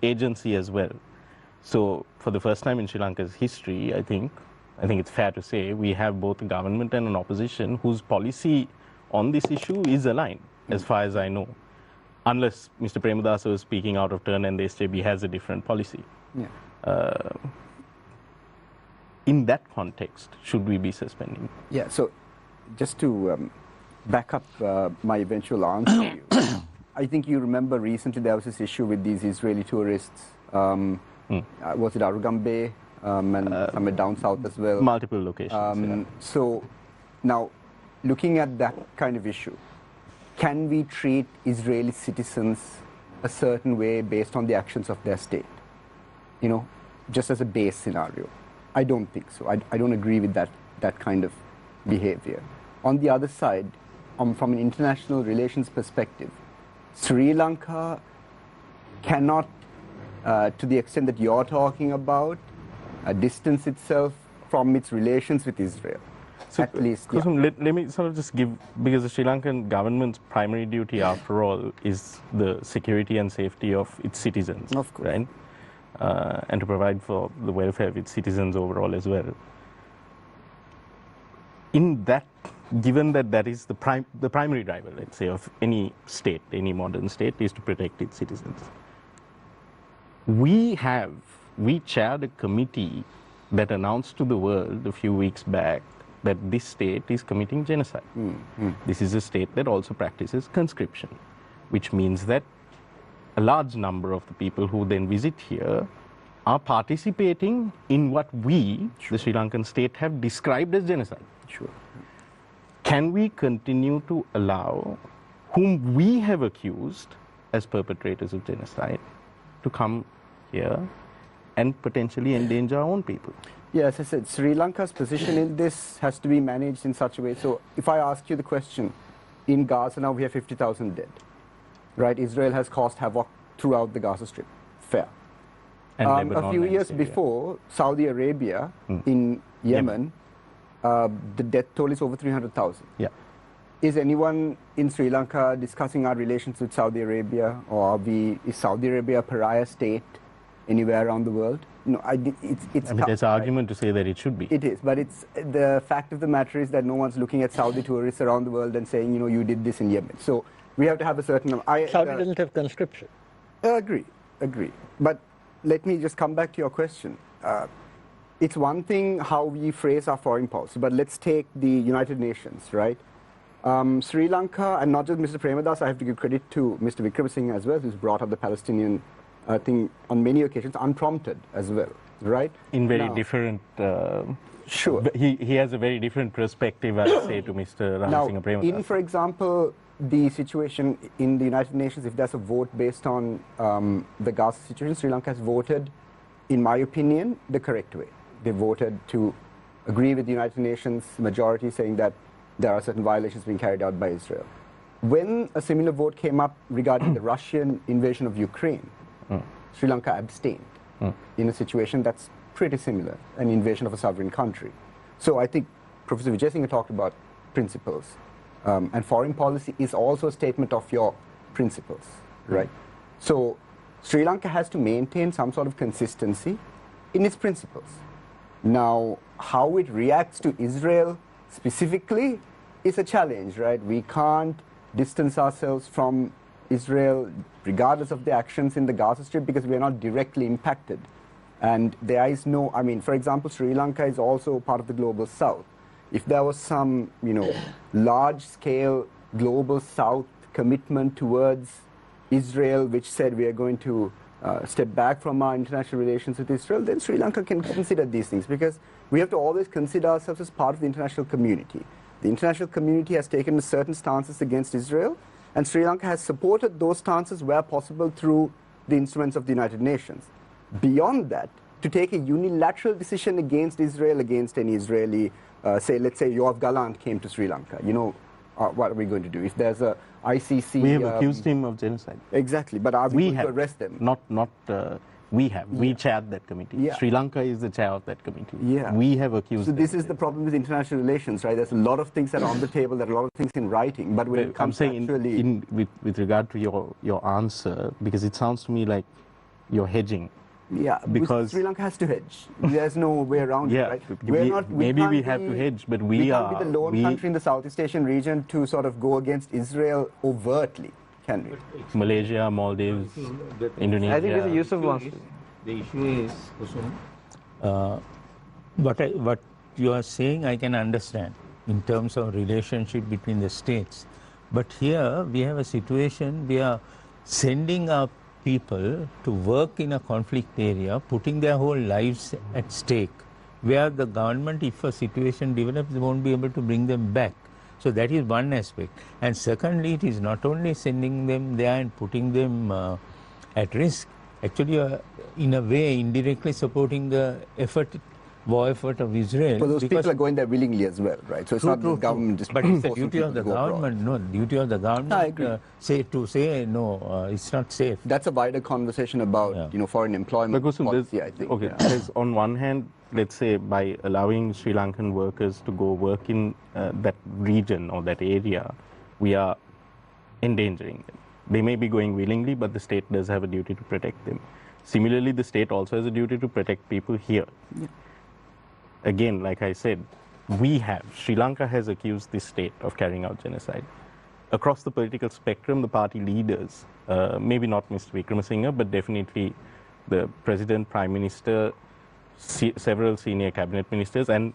agency as well. So for the first time in Sri Lanka's history, I think it's fair to say we have both a government and an opposition whose policy on this issue is aligned, as far as I know, unless Mr. Premadasa was speaking out of turn and the SJB has a different policy. Yeah. In that context, should we be suspending? Yeah, so just to back up my eventual answer to you, I think you remember recently there was this issue with these Israeli tourists. Was it Arugambe and somewhere down south as well? Multiple locations. So now, looking at that kind of issue, can we treat Israeli citizens a certain way based on the actions of their state? You know, just as a base scenario. I don't think so. I don't agree with that kind of behavior. On the other side, from an international relations perspective, Sri Lanka cannot, to the extent that you're talking about, distance itself from its relations with Israel. So, at least, Kusum, let me sort of just give, because the Sri Lankan government's primary duty, after all, is the security and safety of its citizens, of course, right? And to provide for the welfare of its citizens overall as well. In that, given that that is the primary driver, let's say, of any state, any modern state, is to protect its citizens. We chaired a committee that announced to the world a few weeks back that this state is committing genocide. This is a state that also practices conscription, which means that a large number of the people who then visit here are participating in what we, the Sri Lankan state, have described as genocide. Sure. Can we continue to allow whom we have accused as perpetrators of genocide to come here and potentially endanger our own people? Yeah, as I said, Sri Lanka's position in this has to be managed in such a way. So if I ask you the question, in Gaza now we have 50,000 dead, right? Israel has caused havoc throughout the Gaza Strip. Fair. And a few years before, Saudi Arabia in Yemen, the death toll is over 300,000. Yeah. Is anyone in Sri Lanka discussing our relations with Saudi Arabia, or is Saudi Arabia a pariah state anywhere around the world? No, it's tough, there's an argument to say that it should be. It is, but it's the fact of the matter is that no one's looking at Saudi tourists around the world and saying, you know, you did this in Yemen. So we have to have a certain. Saudi doesn't have conscription. Agree. But let me just come back to your question. It's one thing how we phrase our foreign policy, but let's take the United Nations, right? Sri Lanka, and not just Mr. Premadasa, I have to give credit to Mr. Wijesinghe as well, who's brought up the Palestinian thing on many occasions, unprompted as well, right? In very different... sure. He has a very different perspective, I would say, to Mr. Rajiva Premadasa. In, for example, the situation in the United Nations, if there's a vote based on the Gaza situation, Sri Lanka has voted, in my opinion, the correct way. They voted to agree with the United Nations majority saying that there are certain violations being carried out by Israel. When a similar vote came up regarding the Russian invasion of Ukraine, Sri Lanka abstained in a situation that's pretty similar, an invasion of a sovereign country. So I think Professor Wijesinghe talked about principles, and foreign policy is also a statement of your principles, right? So Sri Lanka has to maintain some sort of consistency in its principles. Now, how it reacts to Israel specifically is a challenge, right? We can't distance ourselves from Israel regardless of the actions in the Gaza Strip because we are not directly impacted. And there is no, I mean, for example, Sri Lanka is also part of the global south. If there was some, large-scale global south commitment towards Israel, which said we are going to step back from our international relations with Israel, then Sri Lanka can consider these things, because we have to always consider ourselves as part of the international community. The international community has taken certain stances against Israel, and Sri Lanka has supported those stances where possible through the instruments of the United Nations. Beyond that, to take a unilateral decision against Israel, against any Israeli, let's say Yoav Gallant came to Sri Lanka, what are we going to do? If there's a ICC... We have accused him of genocide. Exactly, but are we going to arrest them? We have. Yeah. We chaired that committee. Yeah. Sri Lanka is the chair of that committee. Yeah. We have accused them. So this is the problem with international relations, right? There's a lot of things that are on the table, there are a lot of things in writing, but when it comes to actually... with regard to your answer, because it sounds to me like you're hedging. Yeah, because Sri Lanka has to hedge. There's no way around it, right? Maybe we have to hedge, but we can't be the lone country in the Southeast Asian region to sort of go against Israel overtly, can we? Malaysia, Maldives, Indonesia. I think Mr. Yusuf wants to. The issue is, Kusum, what you are saying I can understand in terms of relationship between the states. But here we have a situation, we are sending our people to work in a conflict area, putting their whole lives at stake, where the government, if a situation develops, won't be able to bring them back. So that is one aspect. And secondly, it is not only sending them there and putting them at risk, actually in a way indirectly supporting the war effort of Israel. But those people are going there willingly as well, right? So it's not the government just... But it's the duty of the government, duty of the government to say, no, it's not safe. That's a wider conversation about, foreign employment policy, I think. Okay, on one hand, let's say by allowing Sri Lankan workers to go work in that region or that area, we are endangering them. They may be going willingly, but the state does have a duty to protect them. Similarly, the state also has a duty to protect people here. Yeah. Again, like I said, Sri Lanka has accused this state of carrying out genocide. Across the political spectrum, the party leaders, maybe not Mr. Wickremesinghe, but definitely the President, Prime Minister, several senior cabinet ministers, and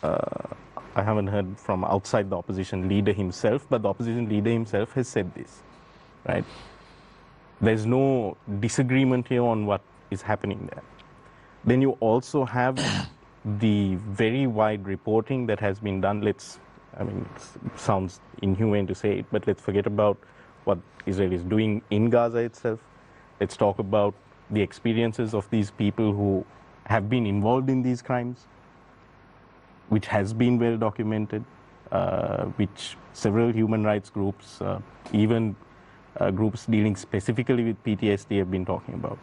I haven't heard from outside the opposition leader himself, but the opposition leader himself has said this, right? There's no disagreement here on what is happening there. Then you also have the very wide reporting that has been done. It sounds inhumane to say it, but let's forget about what Israel is doing in Gaza itself. Let's talk about the experiences of these people who have been involved in these crimes, which has been well documented, which several human rights groups, even groups dealing specifically with PTSD have been talking about.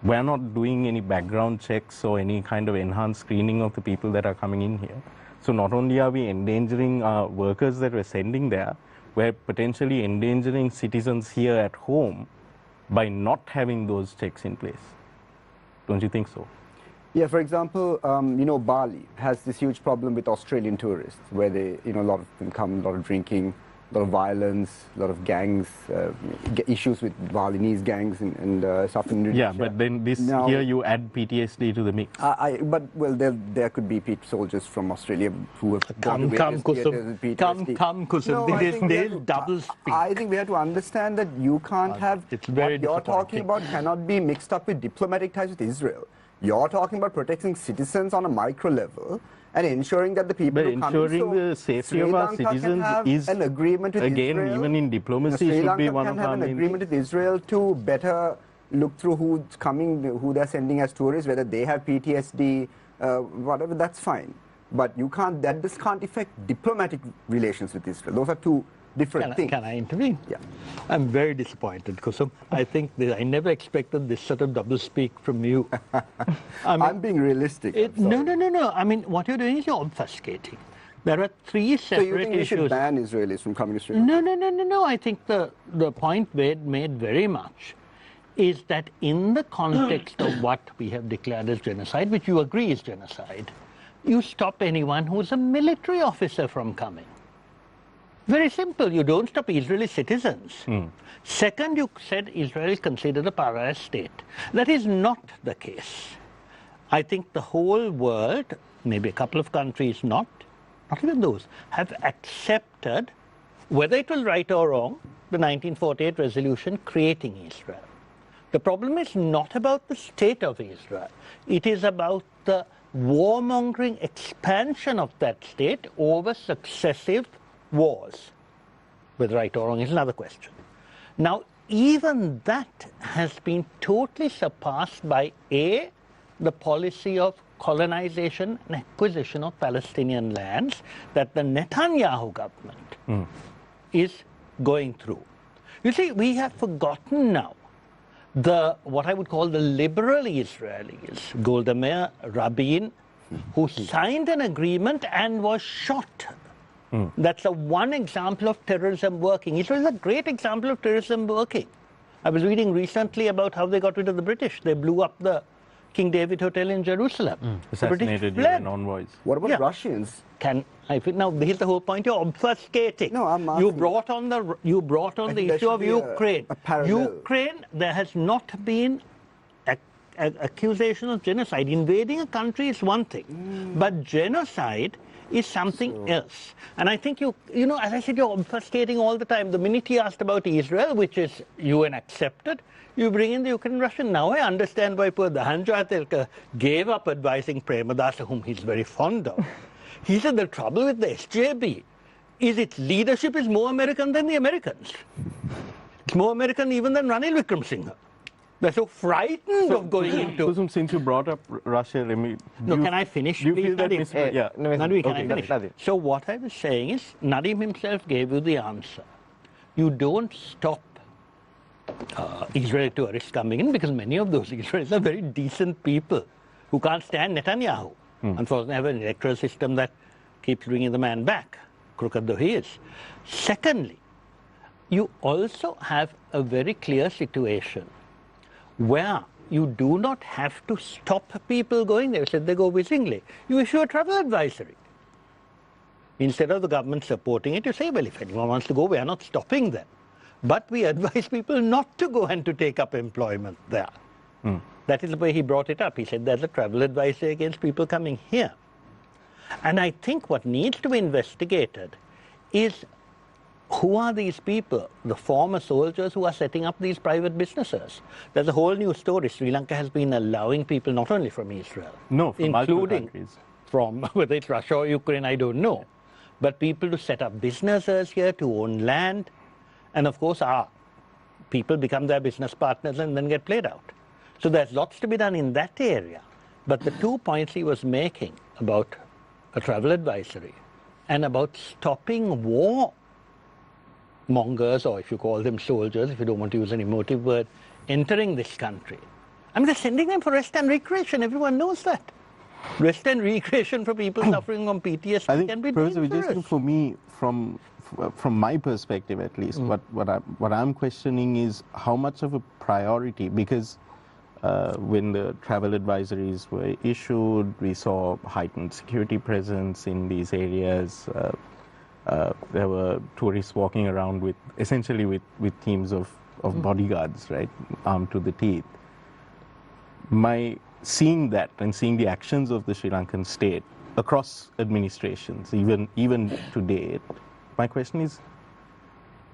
We're not doing any background checks or any kind of enhanced screening of the people that are coming in here. So not only are we endangering our workers that we're sending there, we're potentially endangering citizens here at home by not having those checks in place. Don't you think so? Yeah, for example, Bali has this huge problem with Australian tourists, where they, a lot of them come, a lot of drinking, a lot of violence, a lot of gangs, issues with Balinese gangs and stuff in Indonesia. Yeah, but then here you add PTSD to the mix. There could be soldiers from Australia who have come, Kusum. Come, Kusum. There's double speak. I think we have to understand that you can't have what you're talking about cannot be mixed up with diplomatic ties with Israel. You're talking about protecting citizens on a micro level and ensuring that the people who come in. Ensuring the safety of our citizens is an agreement with Israel. Even in diplomacy, should be one of our main. Sri Lanka can have an agreement with Israel to better look through who's coming, who they're sending as tourists, whether they have PTSD, whatever. That's fine. But you can't. This can't affect diplomatic relations with Israel. Those are two different things. Can I intervene? Yeah. I'm very disappointed, Kusum. I think I never expected this sort of doublespeak from you. I'm being realistic. No. I mean, what you're doing is you're obfuscating. There are three separate issues. So you think we should ban Israelis from coming to Sri Lanka? No. I think the point made very much is that in the context of what we have declared as genocide, which you agree is genocide, you stop anyone who's a military officer from coming. Very simple. You don't stop Israeli citizens. Second, you said Israel is considered a pariah state. That is not the case. I think the whole world, maybe a couple of countries not even those, have accepted, whether it was right or wrong, the 1948 resolution creating Israel. The problem is not about the state of Israel. It is about the warmongering expansion of that state over successive wars. Whether right or wrong is another question. Now, even that has been totally surpassed by A, the policy of colonization and acquisition of Palestinian lands that the Netanyahu government is going through. You see, we have forgotten now what I would call the liberal Israelis, Golda Meir, Rabin, who signed an agreement and was shot. That's one example of terrorism working. Israel is a great example of terrorism working. I was reading recently about how they got rid of the British. They blew up the King David Hotel in Jerusalem. Assassinated UN envoys. What about Russians? Now, here's the whole point. You're obfuscating. No, I'm asking. You brought on the issue of Ukraine. Ukraine, there has not been accusation of genocide. Invading a country is one thing, but genocide is something else. And I think as I said, you're obfuscating all the time. The minute he asked about Israel, which is UN accepted, you bring in the Ukrainian Russian. Now I understand why poor Dahan Jayatilleke gave up advising Premadasa, whom he's very fond of. He said the trouble with the SJB is its leadership is more American than the Americans. It's more American even than Ranil Wickremesinghe. They're so frightened of going into... Kusum, since you brought up Russia, can I finish? Do you feel that... Nadim, can I finish? So what I was saying is, Nadim himself gave you the answer. You don't stop Israeli tourists coming in because many of those Israelis are very decent people who can't stand Netanyahu. Unfortunately, have an electoral system that keeps bringing the man back, crooked though he is. Secondly, you also have a very clear situation where you do not have to stop people going there. Said they go Wijesinghe. You issue a travel advisory. Instead of the government supporting it, you say, well, if anyone wants to go, we are not stopping them. But we advise people not to go and to take up employment there. That is the way he brought it up. He said there's a travel advisory against people coming here. And I think what needs to be investigated is who are these people, the former soldiers who are setting up these private businesses. There's a whole new story. Sri Lanka has been allowing people not only from Israel, from including from whether it's Russia or Ukraine, I don't know, but people to set up businesses here, to own land, and of course our people become their business partners and then get played out. So there's lots to be done in that area. But the 2 points he was making about a travel advisory and about stopping war mongers, or if you call them soldiers, if you don't want to use an emotive word, entering this country. I mean, they're sending them for rest and recreation. Everyone knows that. Rest and recreation for people suffering from PTSD can be dangerous. Professor, for me, from my perspective at least, what I'm questioning is how much of a priority, because when the travel advisories were issued, we saw heightened security presence in these areas. There were tourists walking around with teams of bodyguards, right, armed to the teeth. Seeing that and seeing the actions of the Sri Lankan state across administrations, even today, my question is,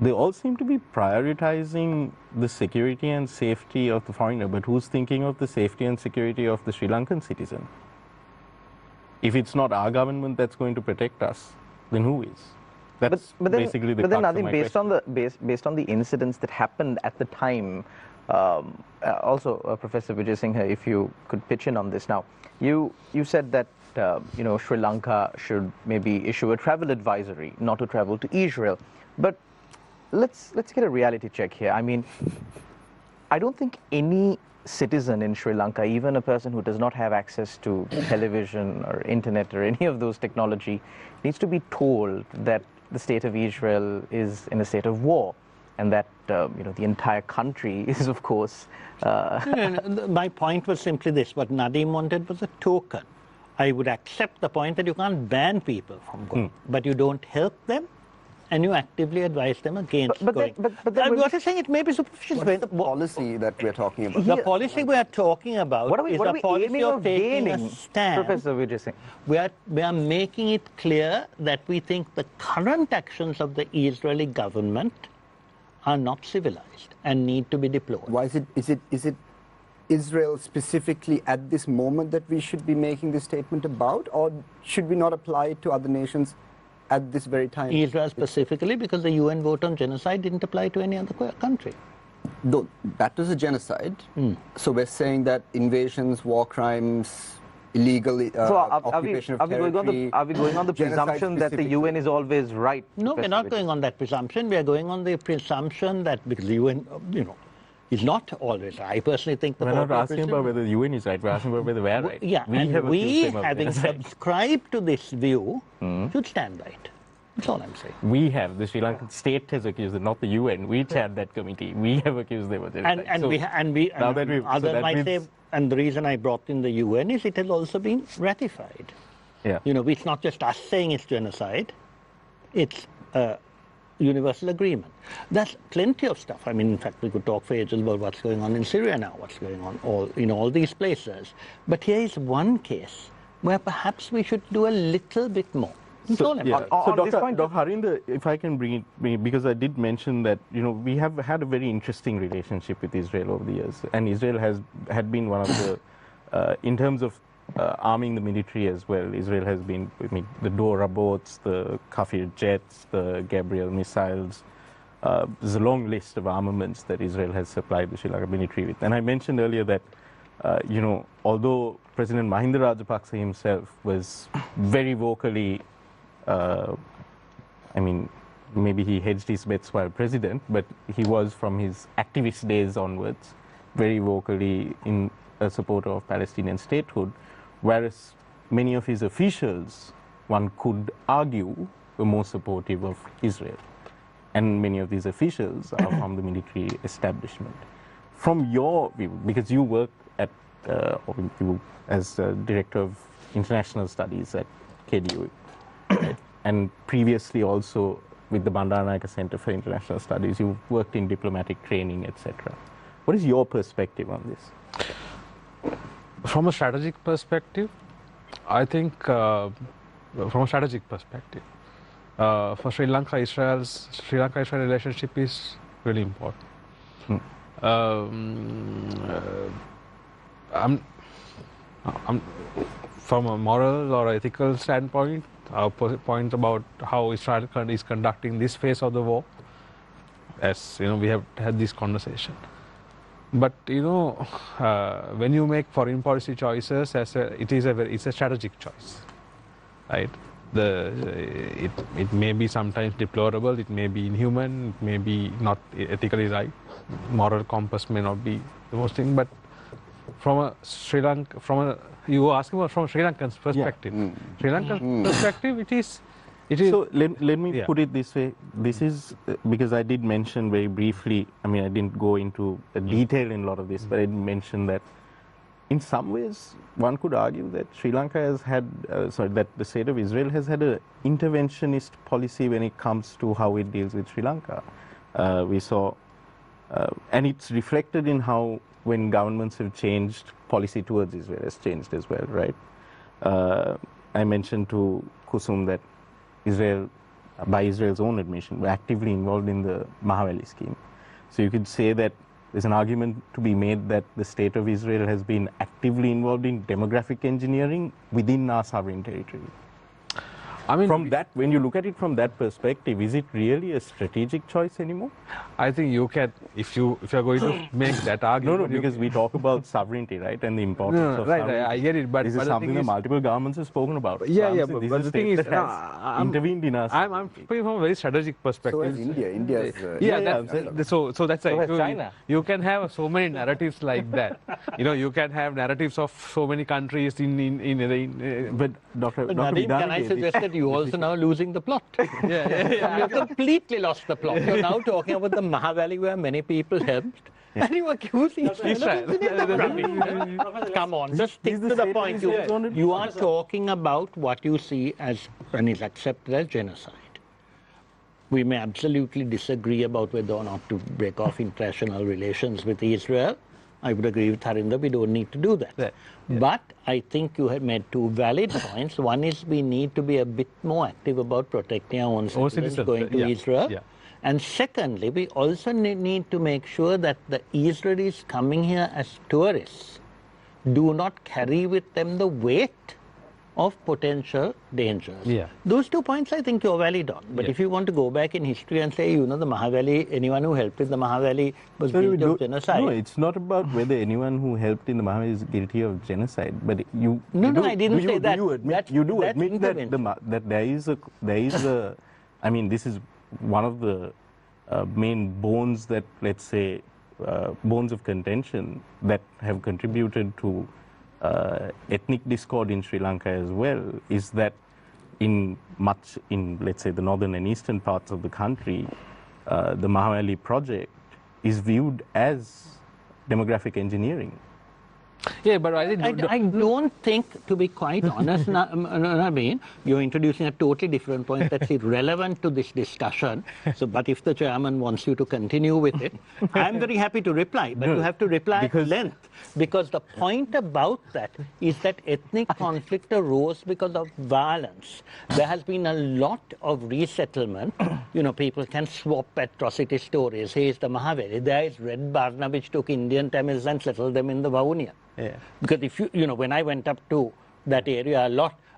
they all seem to be prioritizing the security and safety of the foreigner, but who's thinking of the safety and security of the Sri Lankan citizen? If it's not our government that's going to protect us, then who is? That's basically the crux of my question. Based on the incidents that happened at the time, also Professor Wijesinghe, if you could pitch in on this now, you said that Sri Lanka should maybe issue a travel advisory not to travel to Israel, but let's get a reality check here. I mean, I don't think any citizen in Sri Lanka, even a person who does not have access to television or internet or any of those technology, needs to be told that the state of Israel is in a state of war, and that the entire country is, of course. My point was simply this: what Nadeem wanted was a token. I would accept the point that you can't ban people from going, but you don't help them, and you actively advise them against going. But then what you're saying, it may be superficial. What's the policy that we're talking about? The policy we are talking about is what are the we policy aiming of of taking gaining, a stand. Professor Wijesinghe? We are making it clear that we think the current actions of the Israeli government are not civilized and need to be deplored. Why is it Israel specifically at this moment that we should be making this statement about, or should we not apply it to other nations at this very time? Israel specifically, because the UN vote on genocide didn't apply to any other country. Though that was a genocide. So we're saying that invasions, war crimes, illegal occupation of territory. Are we going on the presumption that the UN is always right? No, we're not going on that presumption. We are going on the presumption that because the UN, is not always right. I personally think the we're not asking about whether the UN is right. We're asking about whether we're right. Yeah, we having subscribed to this view, should stand by it. That's all I'm saying. We have, the Sri Lankan state has accused them, not the UN. We chaired that committee. We have accused them of genocide. And the reason I brought in the UN is it has also been ratified. Yeah. It's not just us saying it's genocide. It's a universal agreement. There's plenty of stuff. I mean, in fact, we could talk for ages about what's going on in Syria now, what's going on all these places. But here is one case where perhaps we should do a little bit more. So Dr. Harinda, if I can bring it, because I did mention that, we have had a very interesting relationship with Israel over the years, and Israel had been one of the, in terms of arming the military as well, Israel has been, the Dora boats, the Kafir jets, the Gabriel missiles. There's a long list of armaments that Israel has supplied the Sri Lanka military with. And I mentioned earlier that, although President Mahinda Rajapaksa himself was very vocally, maybe he hedged his bets while president, but he was from his activist days onwards very vocally in a supporter of Palestinian statehood, whereas many of his officials, one could argue, were more supportive of Israel. And many of these officials are from the military establishment. From your view, because you work at, as Director of International Studies at KDU, right? And previously also with the Bandaranaike Center for International Studies, you've worked in diplomatic training, etc. What is your perspective on this? From a strategic perspective, I think, for Sri Lanka-Israel relationship is really important. From a moral or ethical standpoint, our point about how Israel is conducting this phase of the war, as we have had this conversation. But when you make foreign policy choices, it's a strategic choice, right? It may be sometimes deplorable, it may be inhuman, it may be not ethically right. Moral compass may not be the most thing, but from a you were asking about from Sri Lankan's perspective. Yeah. Sri Lankan perspective, it is. So let me put it this way. This is because I did mention very briefly. I didn't go into detail in a lot of this, but I mentioned that in some ways one could argue that Sri Lanka has had, that the state of Israel has had an interventionist policy when it comes to how it deals with Sri Lanka. We saw, and it's reflected in how when governments have changed, policy towards Israel has changed as well, right? I mentioned to Kusum that Israel, by Israel's own admission, were actively involved in the Mahaweli scheme. So you could say that there's an argument to be made that the state of Israel has been actively involved in demographic engineering within our sovereign territory. I mean, from that, when you look at it from that perspective, is it really a strategic choice anymore? I think you can, if you're going to make that argument. No, because we talk about sovereignty, right, and the importance of sovereignty. I get it, but this is something that multiple governments have spoken about. Yeah, but the thing is, intervened in us. I'm speaking from a very strategic perspective. So is India. India's So that's why China. you can have so many narratives like that. You can have narratives of so many countries but Dr. Nadeem, can I suggest that you also now losing the plot? Yeah. You completely lost the plot. You're now talking about the Mahavalley where many people helped. And you accuse Israel. Come on, just stick to the point. You are talking about what you see as, and is accepted as genocide. We may absolutely disagree about whether or not to break off international relations with Israel. I would agree with Harinda, we don't need to do that. Yeah. But I think you have made two valid points. One is we need to be a bit more active about protecting our own citizens going to Israel. Yeah. And secondly, we also need to make sure that the Israelis coming here as tourists do not carry with them the weight of potential dangers. Yeah. Those 2 points I think you're valid on. But if you want to go back in history and say, the Mahavalley, anyone who helped with the Mahavalley was guilty of genocide. No, it's not about whether anyone who helped in the Mahavalley is guilty of genocide. But I didn't say that. You do admit that there is a, I mean, this is one of the main bones that, let's say, bones of contention that have contributed to ethnic discord in Sri Lanka as well, is that in let's say, the northern and eastern parts of the country, the Mahavalley project is viewed as demographic engineering. Yeah, but I don't think, to be quite honest, Naveen, you're introducing a totally different point that's irrelevant to this discussion. So, but if the chairman wants you to continue with it, I'm very happy to reply, but you have to reply at length. Because the point about that is that ethnic conflict arose because of violence. There has been a lot of resettlement. People can swap atrocity stories. Here's the Mahavalley. There is Red Barna, which took Indian Tamils and settled them in the Vavuniya. Yeah. Because if when I went up to that area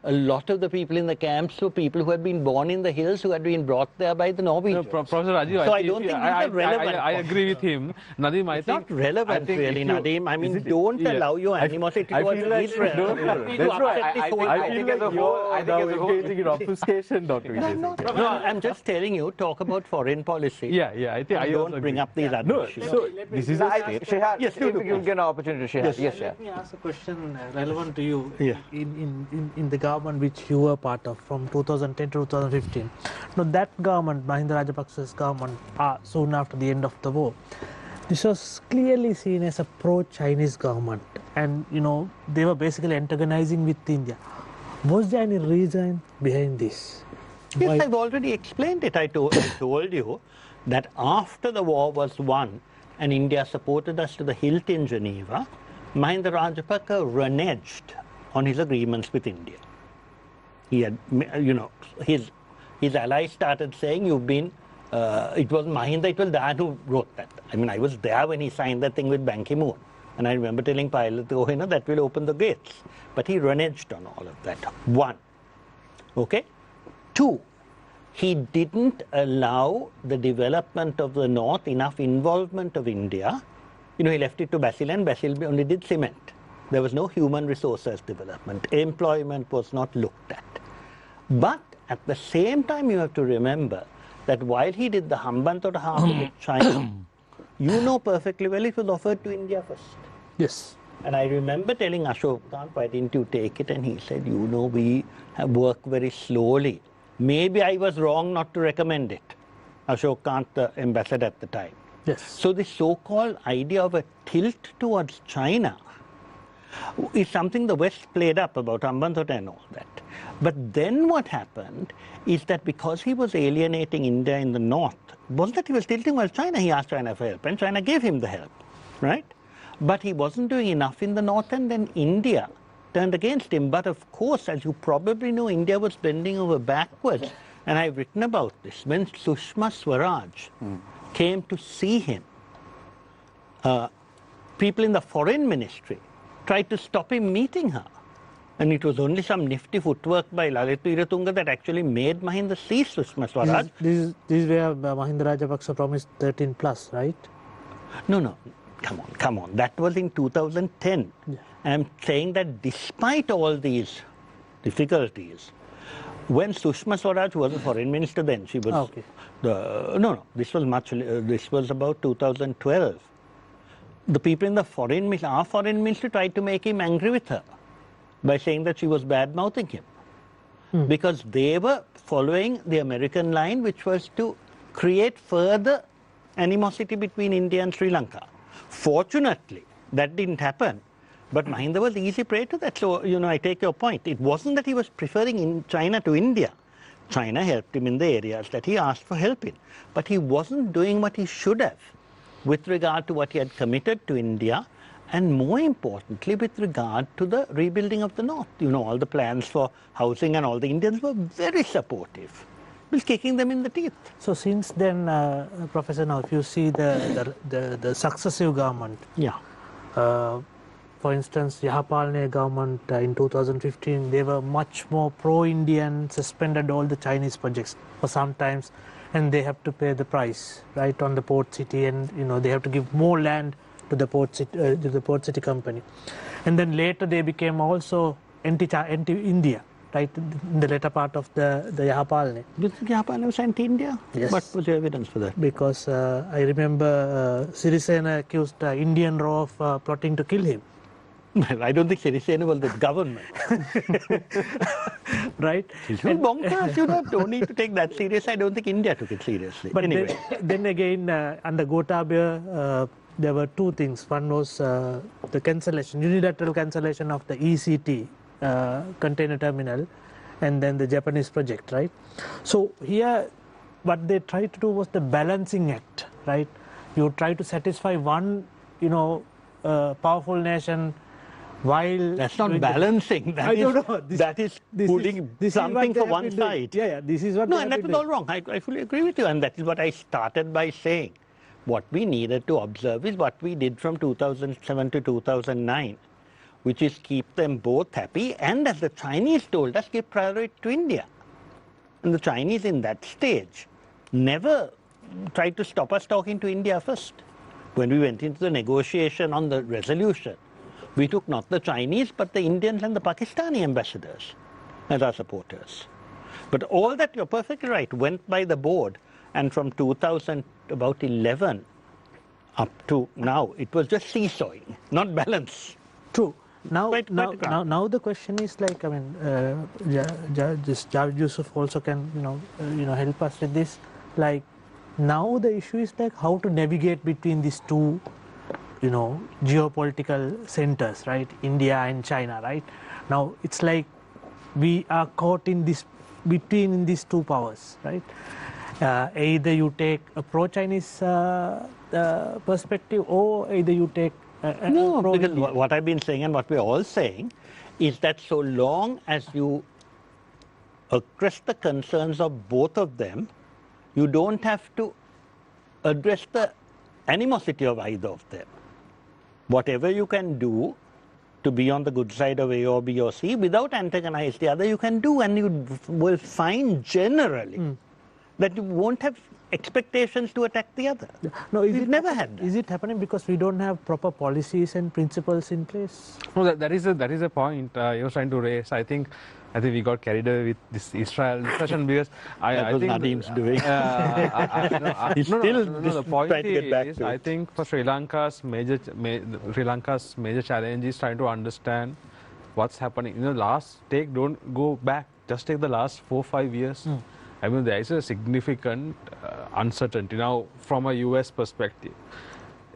a lot of the people in the camps were people who had been born in the hills, who had been brought there by the Norwegians. Professor Rajiva, so I don't think it's relevant. I agree with him. Nadeem, it's not relevant really, Nadeem. I mean, don't allow your animosity towards Israel. That's right. I feel like you're now engaging in obfuscation, Dr. Wijesinghe. No, I'm just telling you, talk about foreign policy. Yeah. I think I don't bring up these other issues. So this is a Shehad, yes, if you get an opportunity, Shehad. Yes, Let me ask a question relevant to you. Yeah. In the government which you were part of from 2010 to 2015. Now that government, Mahinda Rajapaksa's government, soon after the end of the war, this was clearly seen as a pro-Chinese government, and they were basically antagonizing with India. Was there any reason behind this? Yes, I've already explained it. I told you that after the war was won and India supported us to the hilt in Geneva, Mahinda Rajapaksa reneged on his agreements with India. He had, his allies started saying, you've been, it was Mahinda, it was Dan who wrote that. I mean, I was there when he signed that thing with Ban Ki-moon. And I remember telling Pilot, that will open the gates. But he reneged on all of that. 1. Okay? 2, he didn't allow the development of the North, enough involvement of India. He left it to Basil, and Basil only did cement. There was no human resources development. Employment was not looked at. But at the same time, you have to remember that while he did the Hambantota Harbour with China, perfectly well it was offered to India first. Yes. And I remember telling Ashok Kant, why didn't you take it? And he said, we have worked very slowly. Maybe I was wrong not to recommend it. Ashok Kant, the ambassador at the time. Yes. So this so-called idea of a tilt towards China is something the West played up about Hambantota and all that. But then what happened is that because he was alienating India in the north, wasn't that he was tilting towards China? He asked China for help, and China gave him the help, right? But he wasn't doing enough in the north, and then India turned against him. But of course, as you probably know, India was bending over backwards. And I've written about this. When Sushma Swaraj came to see him, people in the foreign ministry tried to stop him meeting her. And it was only some nifty footwork by Lalitha Wiratunga that actually made Mahinda see Sushma Swaraj. This is where Mahinda Rajapaksa promised 13 plus, right? No, come on. That was in 2010. Yeah. I'm saying that despite all these difficulties, when Sushma Swaraj was a foreign minister then, she was... Okay. This was about 2012. The people in the our foreign ministry tried to make him angry with her by saying that she was bad-mouthing him. Because they were following the American line, which was to create further animosity between India and Sri Lanka. Fortunately, that didn't happen. But Mahinda was easy prey to that. So, I take your point. It wasn't that he was preferring China to India. China helped him in the areas that he asked for help in. But he wasn't doing what he should have with regard to what he had committed to India, and more importantly, with regard to the rebuilding of the North. All the plans for housing and all, the Indians were very supportive. It was kicking them in the teeth. So since then, Professor, now if you see the successive government, for instance, Yahapalne government in 2015, they were much more pro-Indian, suspended all the Chinese projects for some times, and they have to pay the price, right, on the port city, and they have to give more land to the port city company. And then later they became also anti-India, right, in the later part of the Yahapalne. Do you think Yahapalne was anti-India? Yes. What was the evidence for that? Because I remember Sirasa accused Indian Raw of plotting to kill him. I don't think Sirisena was the government. Right? Well, bonkers, don't need to take that seriously. I don't think India took it seriously. But anyway. then again, under Gotabaya, there were two things. One was the cancellation, unilateral cancellation of the ECT container terminal, and then the Japanese project, right? So here, what they tried to do was the balancing act, right? You try to satisfy one, powerful nation, while... That's not balancing. That is pulling something for one side. Yeah, this is what... No, and that was all wrong. I fully agree with you. And that is what I started by saying. What we needed to observe is what we did from 2007 to 2009, which is keep them both happy, and as the Chinese told us, give priority to India. And the Chinese in that stage never tried to stop us talking to India first. When we went into the negotiation on the resolution, we took not the Chinese, but the Indians and the Pakistani ambassadors as our supporters. But all that, you're perfectly right, went by the board, and from 2011 up to now, it was just seesawing, not balance. True. Now the question is like, I mean, Javid Yusuf also can, help us with this. Like, now the issue is like how to navigate between these two, geopolitical centers, right? India and China, right? Now it's like we are caught in this between these two powers, right? Either you take a pro-Chinese perspective, or either you take no, because what I've been saying and what we're all saying is that so long as you address the concerns of both of them, you don't have to address the animosity of either of them. Whatever you can do to be on the good side of A or B or C without antagonize the other, you can do, and you will find generally that you won't have expectations to attack the other. No, we've never had that. Is it happening because we don't have proper policies and principles in place? No, that is a point you're trying to raise. I think we got carried away with this Israel discussion because I think Nadim's doing. The point is, I think for Sri Lanka's major challenge is trying to understand what's happening. Don't go back. Just take the last 4-5 years. I mean, there is a significant uncertainty now from a US perspective.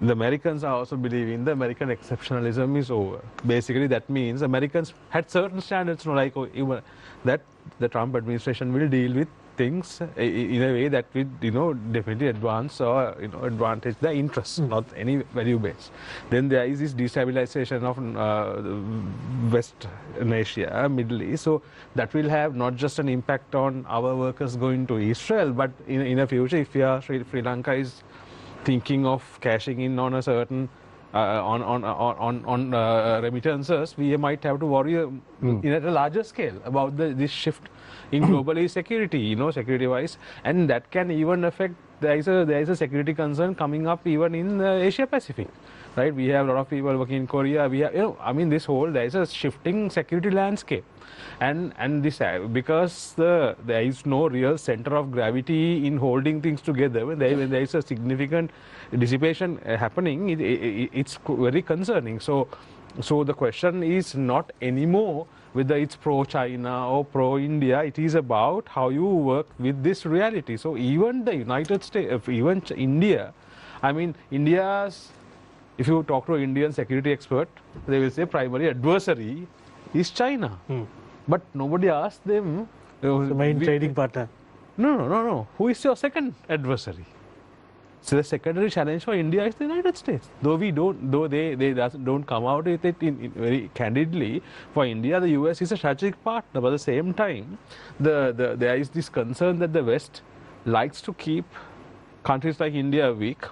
The Americans are also believing the American exceptionalism is over. Basically, that means Americans had certain standards, even that the Trump administration will deal with things in a way that will, definitely advance or advantage their interests, not any value base. Then there is this destabilization of Western Asia, Middle East. So that will have not just an impact on our workers going to Israel, but in the future, if Sri Lanka is thinking of cashing in on a certain remittances, we might have to worry at a larger scale about this shift in global security, security-wise, and that can even affect. There is a security concern coming up even in Asia Pacific, right? We have a lot of people working in Korea. We have, there is a shifting security landscape, and this because there is no real center of gravity in holding things together. When there is a significant dissipation happening, it's very concerning. So the question is not anymore whether it's pro-China or pro-India. It is about how you work with this reality. So even the United States, even India, India's, if you talk to an Indian security expert, they will say primary adversary is China. But nobody asked them. The main trading partner. No. Who is your second adversary? So the secondary challenge for India is the United States. Though they don't come out with it very candidly, for India the US is a strategic partner. But at the same time, there is this concern that the West likes to keep countries like India weak,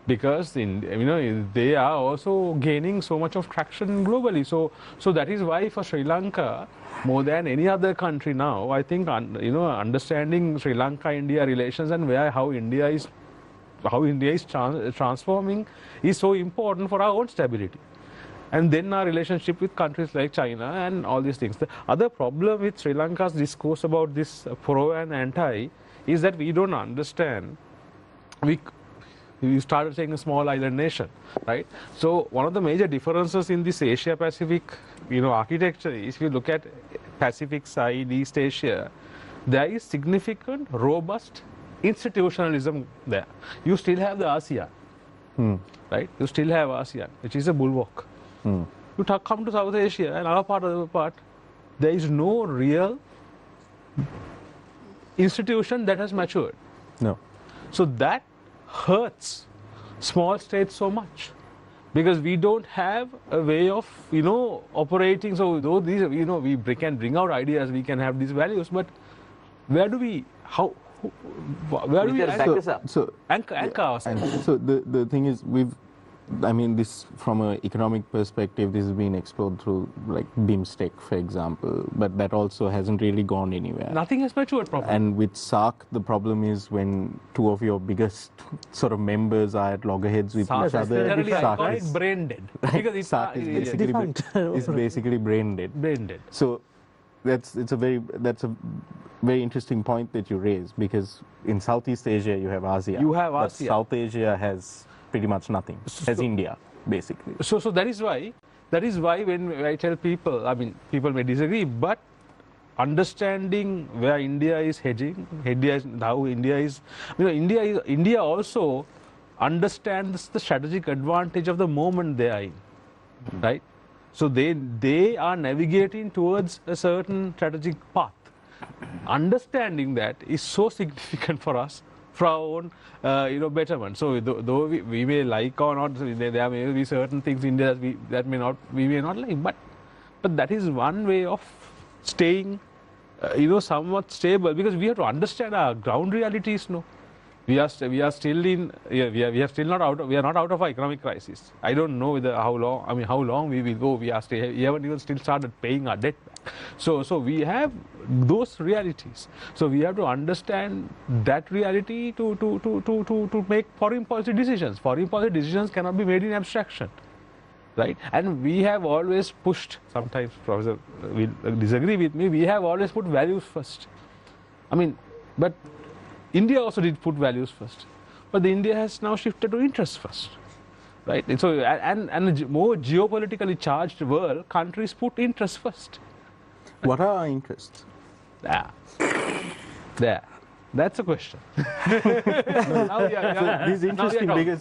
because they are also gaining so much of traction globally. So that is why for Sri Lanka, more than any other country now, I think understanding Sri Lanka-India relations and how India is transforming is so important for our own stability. And then our relationship with countries like China and all these things. The other problem with Sri Lanka's discourse about this pro and anti is that we don't understand. We started saying a small island nation, right? So one of the major differences in this Asia-Pacific, architecture is, if you look at Pacific side, East Asia, there is significant, robust institutionalism there. You still have the ASEAN, right? You still have ASEAN, which is a bulwark. You come to South Asia and our part, there is no real institution that has matured. No. So that hurts small states so much, because we don't have a way of operating. So though these we can bring out ideas, we can have these values, but where do we back this up? anchor ourselves? So the thing is, this from an economic perspective, this has been explored through like BIMSTEC, for example, but that also hasn't really gone anywhere. Nothing has matured properly. And with SAARC, the problem is when two of your biggest sort of members are at loggerheads with each other. SAARC is brain dead. Because SAARC is basically brain dead. Brain dead. So that's a very interesting point that you raise, because in Southeast Asia you have ASEAN. But South Asia has pretty much nothing. Has India, basically. So that is why when I tell people, people may disagree, but understanding where India is hedging, how India is, India also understands the strategic advantage of the moment they are in, right? So they are navigating towards a certain strategic path. Understanding that is so significant for us, for our own betterment. So though we may like or not, there may be certain things in India that we may not like, but that is one way of staying somewhat stable, because we have to understand our ground realities. We are still not out of our economic crisis. I don't know how long we will go. We haven't even still started paying our debt back. So we have those realities. So we have to understand that reality to make foreign policy decisions. Foreign policy decisions cannot be made in abstraction, right? And we have always pushed. Sometimes Professor will disagree with me. We have always put values first. But India also did put values first, but India has now shifted to interests first, right? And so, and a more geopolitically charged world, countries put interests first. What are our interests? There. That's a question. This is interesting because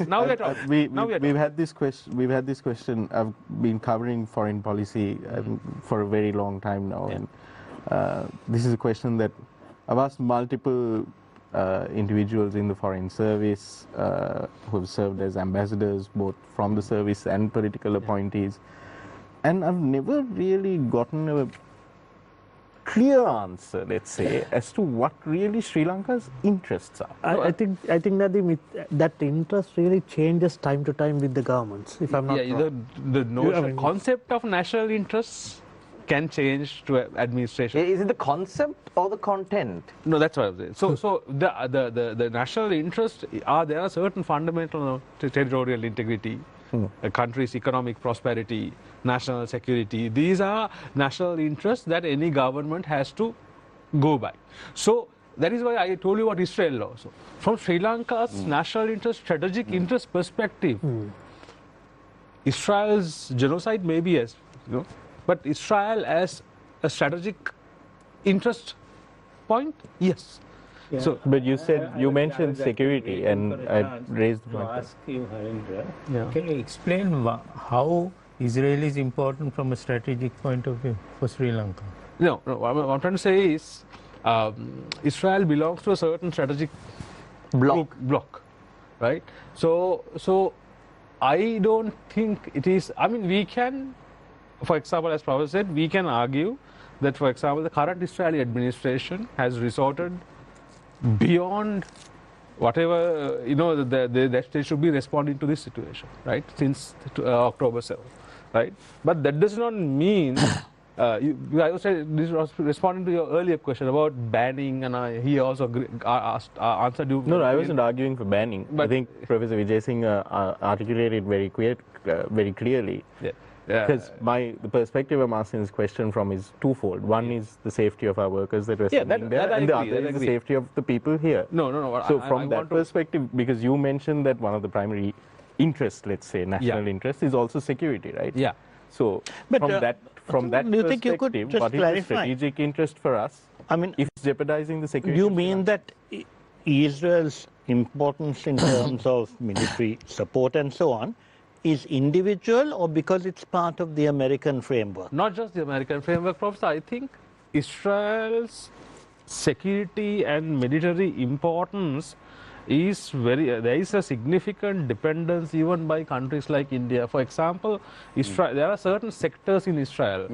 we've had this question. I've been covering foreign policy for a very long time now, and this is a question that I've asked multiple individuals in the foreign service who have served as ambassadors, both from the service and political appointees, and I've never really gotten a clear answer, let's say, as to what really Sri Lanka's interests are. I think Nadeem, that interest really changes time to time with the governments, if I'm not wrong. The notion, concept of national interests can change to administration. Is it the concept or the content? No, that's what I'm saying. So the national interest there are certain fundamental territorial integrity, a country's economic prosperity, national security. These are national interests that any government has to go by. So that is why I told you about Israel also. From Sri Lanka's national interest, strategic interest perspective, Israel's genocide may be as, but Israel as a strategic interest point, yes. Yeah. So, but you mentioned security, and I raised the point. Ask you, Harinda, can you explain how Israel is important from a strategic point of view for Sri Lanka? No, what I'm trying to say is Israel belongs to a certain strategic block, right? So I don't think it is. I mean, we can, for example, as Prof said, we can argue that, for example, the current Israeli administration has resorted beyond whatever, that they should be responding to this situation, right, since October 7th, right? But that does not mean, I was responding to your earlier question about banning, and he also answered you. No, I wasn't arguing for banning. But I think Professor Wijesinghe articulated very clearly. Yeah. Because the perspective I'm asking this question from is twofold. One is the safety of our workers that we're sending there, and the other is the safety of the people here. No. So from that perspective, because you mentioned that one of the primary interests, let's say, national interest, is also security, right? Yeah. So from that do you think you could perspective, just what is the strategic interest for us? I mean, if it's jeopardizing the security. You mean that Israel's importance in terms of military support and so on is individual, or because it's part of the American framework? Not just the American framework, Professor. I think Israel's security and military importance is there is a significant dependence even by countries like India. For example, Israel, there are certain sectors in Israel.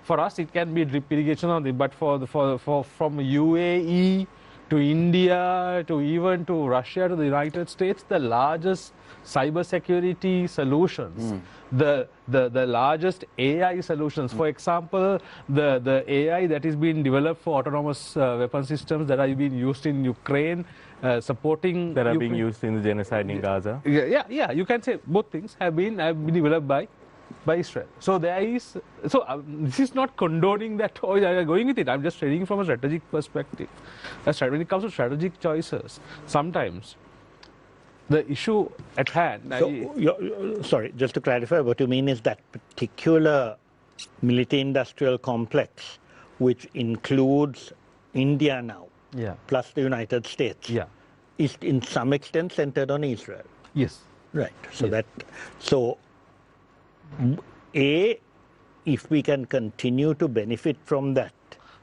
For us it can be drip irrigation, but from UAE to India to even to Russia to the United States, the largest cybersecurity solutions, the largest AI solutions. For example, the AI that is being developed for autonomous weapon systems that are being used in Ukraine, supporting that are being used in the genocide in Gaza. Yeah. You can say both things have been developed by Israel. So there is. So this is not condoning that or going with it. I'm just saying from a strategic perspective. When it comes to strategic choices, sometimes the issue at hand. Sorry, just to clarify, what you mean is that particular military-industrial complex, which includes India now, plus the United States, is in some extent centered on Israel. Yes. Right. So if we can continue to benefit from that.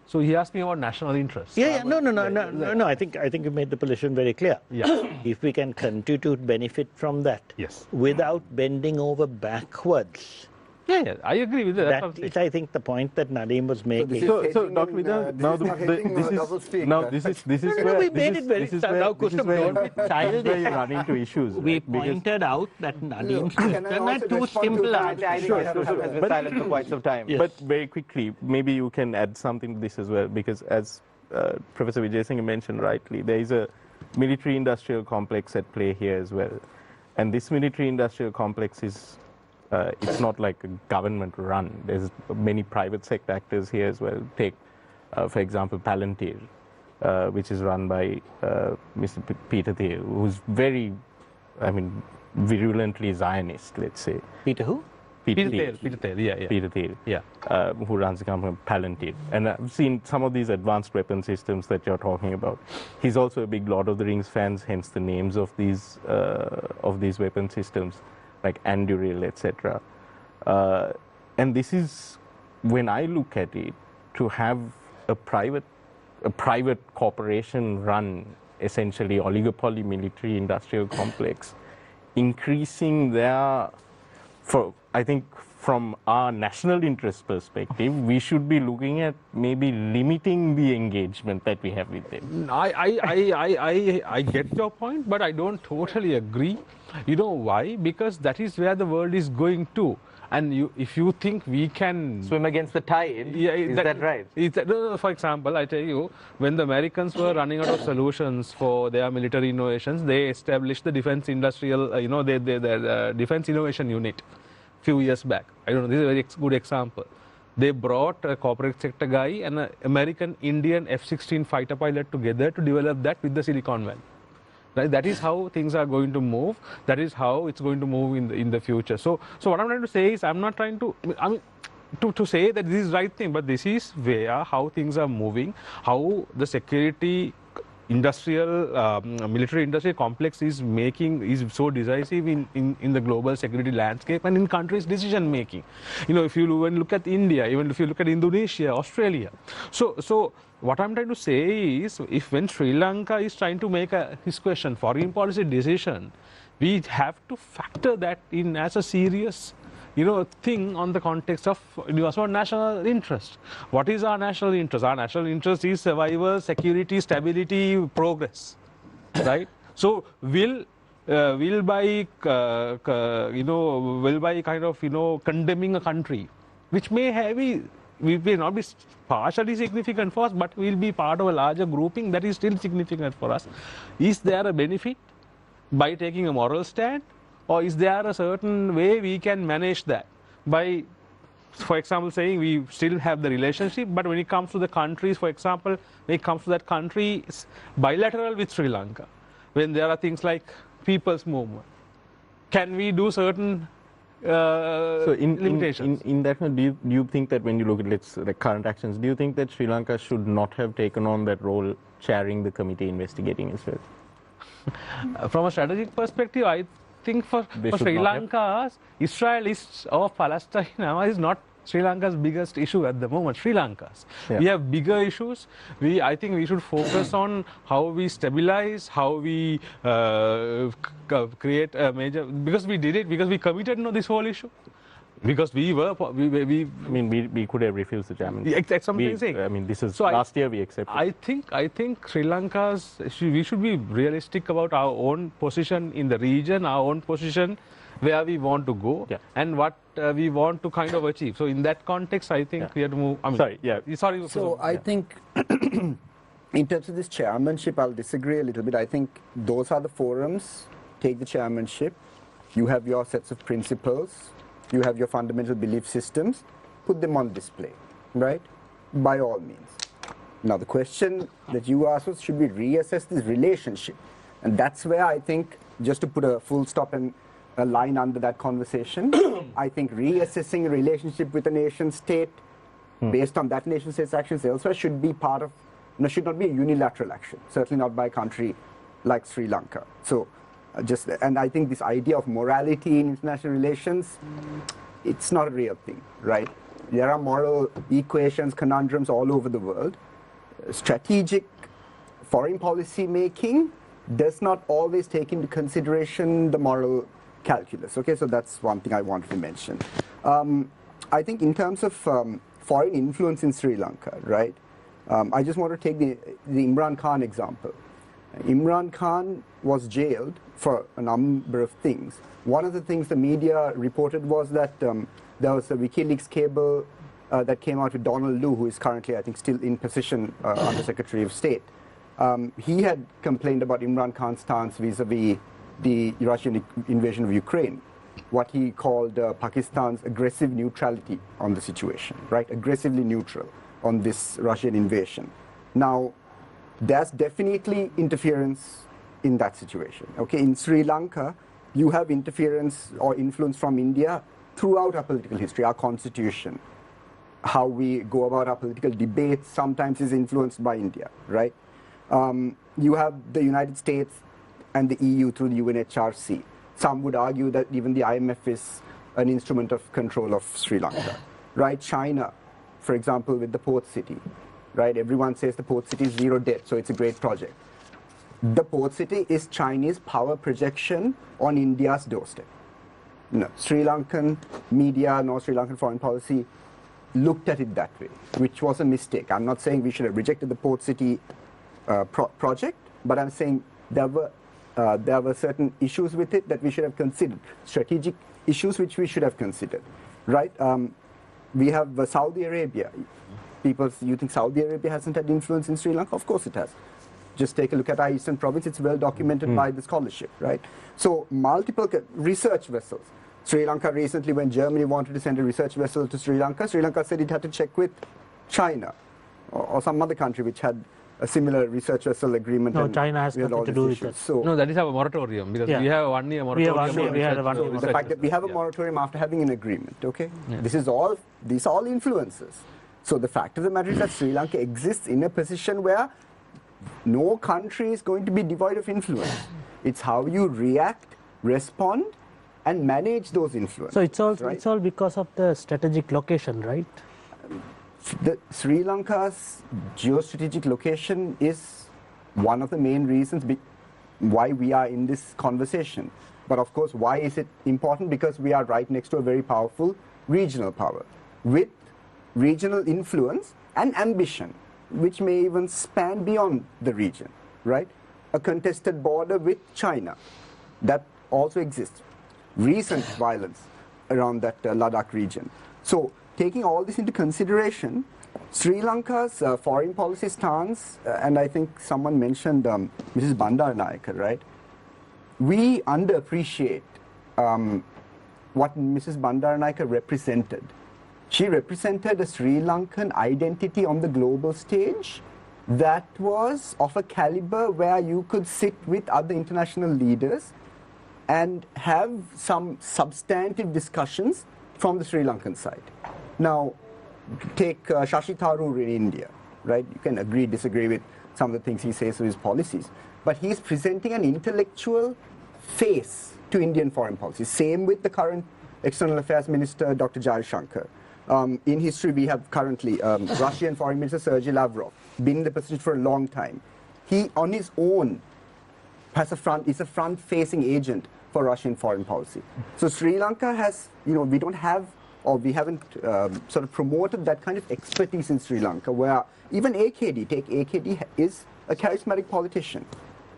So he asked me about national interest. No. I think you made the position very clear. Yeah. If we can continue to benefit from that, without bending over backwards. Yeah, I agree with that. That is, I think, the point that Nadeem was making. So Dr. Vidal, this is where we made it very now, Kusum, don't be childish. You run into issues. We pointed out that Nadeem's question had two simple answers. I think Kusum has been silent for quite some time. But very quickly, maybe you can add something to this as well, because as Professor Wijesinghe mentioned rightly, there is a military-industrial complex at play here as well. And this military-industrial complex is it's not like a government run. There's many private sector actors here as well. Take, for example, Palantir, which is run by Mr. Peter Thiel, who's very, virulently Zionist, let's say. Peter who? Peter Thiel, Peter Thiel, who runs the company Palantir. And I've seen some of these advanced weapon systems that you're talking about. He's also a big Lord of the Rings fan, hence the names of these weapon systems, like Anduril, etc. And this is, when I look at it, to have a private corporation run essentially oligopoly military industrial complex, increasing their, I think from our national interest perspective, we should be looking at maybe limiting the engagement that we have with them. I get your point, but I don't totally agree. You know why? Because that is where the world is going to. And if you think we can swim against the tide, is that right? No, for example, I tell you, when the Americans were running out of solutions for their military innovations, they established the defense industrial, the defense innovation unit few years back. I don't know, this is a very good example. They brought a corporate sector guy and an American-Indian F-16 fighter pilot together to develop that with the Silicon Valley. Right? That is how things are going to move. That is how it's going to move in the future. So what I'm trying to say is, I'm not trying to, to say that this is the right thing, but this is where how things are moving, how the security industrial, military industrial complex is so decisive in the global security landscape and in countries' decision making. If you look at India, even if you look at Indonesia, Australia. So what I'm trying to say is, when Sri Lanka is trying to make his question foreign policy decision, we have to factor that in as a serious thing on the context of national interest. What is our national interest? Our national interest is survival, security, stability, progress, right? So will by kind of condemning a country, which may not be partially significant for us, but will be part of a larger grouping that is still significant for us. Is there a benefit by taking a moral stand? Or is there a certain way we can manage that by, for example, saying we still have the relationship, but when it comes to the countries, for example, when it comes to that country, it's bilateral with Sri Lanka, when there are things like people's movement, can we do certain limitations? In that, do you think that when you look at the current actions, do you think that Sri Lanka should not have taken on that role, chairing the committee investigating as well? From a strategic perspective, I think for Sri Lanka, Israel or Palestine is not Sri Lanka's biggest issue at the moment. Sri Lanka's. Yeah. We have bigger issues. I think we should focus on how we stabilize, how we create a major, because we did it, because we committed this whole issue. Because we could have refused the German. That's something I'm saying. This is last year we accepted. I think Sri Lanka's, we should be realistic about our own position in the region, our own position where we want to go, and what we want to kind of achieve. So in that context, I think we have to move. I think in terms of this chairmanship, I'll disagree a little bit. I think those are the forums. Take the chairmanship. You have your sets of principles. You have your fundamental belief systems, put them on display, right? By all means. Now, the question that you asked was, should we reassess this relationship? And that's where I think, just to put a full stop and a line under that conversation, I think reassessing a relationship with a nation state based on that nation state's actions elsewhere should be part of, should not be a unilateral action, certainly not by a country like Sri Lanka. So, and I think this idea of morality in international relations, it's not a real thing, right? There are moral equations, conundrums all over the world. Strategic foreign policy making does not always take into consideration the moral calculus. Okay, so that's one thing I wanted to mention. I think in terms of foreign influence in Sri Lanka, right? I just want to take the Imran Khan example. Imran Khan was jailed for a number of things. One of the things the media reported was that there was a WikiLeaks cable that came out with Donald Lu, who is currently, I think, still in position under Secretary of State. He had complained about Imran Khan's stance vis-a-vis the Russian invasion of Ukraine, what he called Pakistan's aggressive neutrality on the situation, right? Aggressively neutral on this Russian invasion. Now, there's definitely interference in that situation. Okay, in Sri Lanka, you have interference or influence from India throughout our political history, our constitution. How we go about our political debates sometimes is influenced by India, right? You have the United States and the EU through the UNHRC. Some would argue that even the IMF is an instrument of control of Sri Lanka, right? China, for example, with the port city. Right? Everyone says the port city is zero debt, so it's a great project. The port city is Chinese power projection on India's doorstep. No, Sri Lankan media nor Sri Lankan foreign policy looked at it that way, which was a mistake. I'm not saying we should have rejected the port city project, but I'm saying there were certain issues with it that we should have considered, strategic issues which we should have considered, right? We have Saudi Arabia. You think Saudi Arabia hasn't had influence in Sri Lanka? Of course it has. Just take a look at our eastern province. It's well documented by the scholarship, right? So multiple research vessels. Sri Lanka recently, when Germany wanted to send a research vessel to Sri Lanka said it had to check with China or some other country which had a similar research vessel agreement. No, China has nothing to do with it. So No, that is our moratorium, because we have a 1 year moratorium. We had a 1 year the fact that we have a moratorium after having an agreement, okay? These are all influences. So the fact of the matter is that Sri Lanka exists in a position where no country is going to be devoid of influence. It's how you react, respond, and manage those influences. So it's all right? it's all because of the strategic location, right? The Sri Lanka's geostrategic location is one of the main reasons why we are in this conversation. But of course, why is it important? Because we are right next to a very powerful regional power with regional influence and ambition, which may even span beyond the region, right? A contested border with China, that also exists. Recent violence around that Ladakh region. So taking all this into consideration, Sri Lanka's foreign policy stance, and I think someone mentioned Mrs. Bandaranaike, right? We underappreciate what Mrs. Bandaranaike represented. She represented a Sri Lankan identity on the global stage that was of a caliber where you could sit with other international leaders and have some substantive discussions from the Sri Lankan side. Now, take Shashi Tharoor in India, right? You can agree, disagree with some of the things he says of his policies, but he's presenting an intellectual face to Indian foreign policy. Same with the current External Affairs Minister, Dr. Jaishankar. In history, we have currently Russian Foreign Minister Sergei Lavrov, been in the position for a long time. He, on his own, is a front-facing agent for Russian foreign policy. So Sri Lanka has, we don't have, or we haven't sort of promoted that kind of expertise in Sri Lanka, where even AKD is a charismatic politician,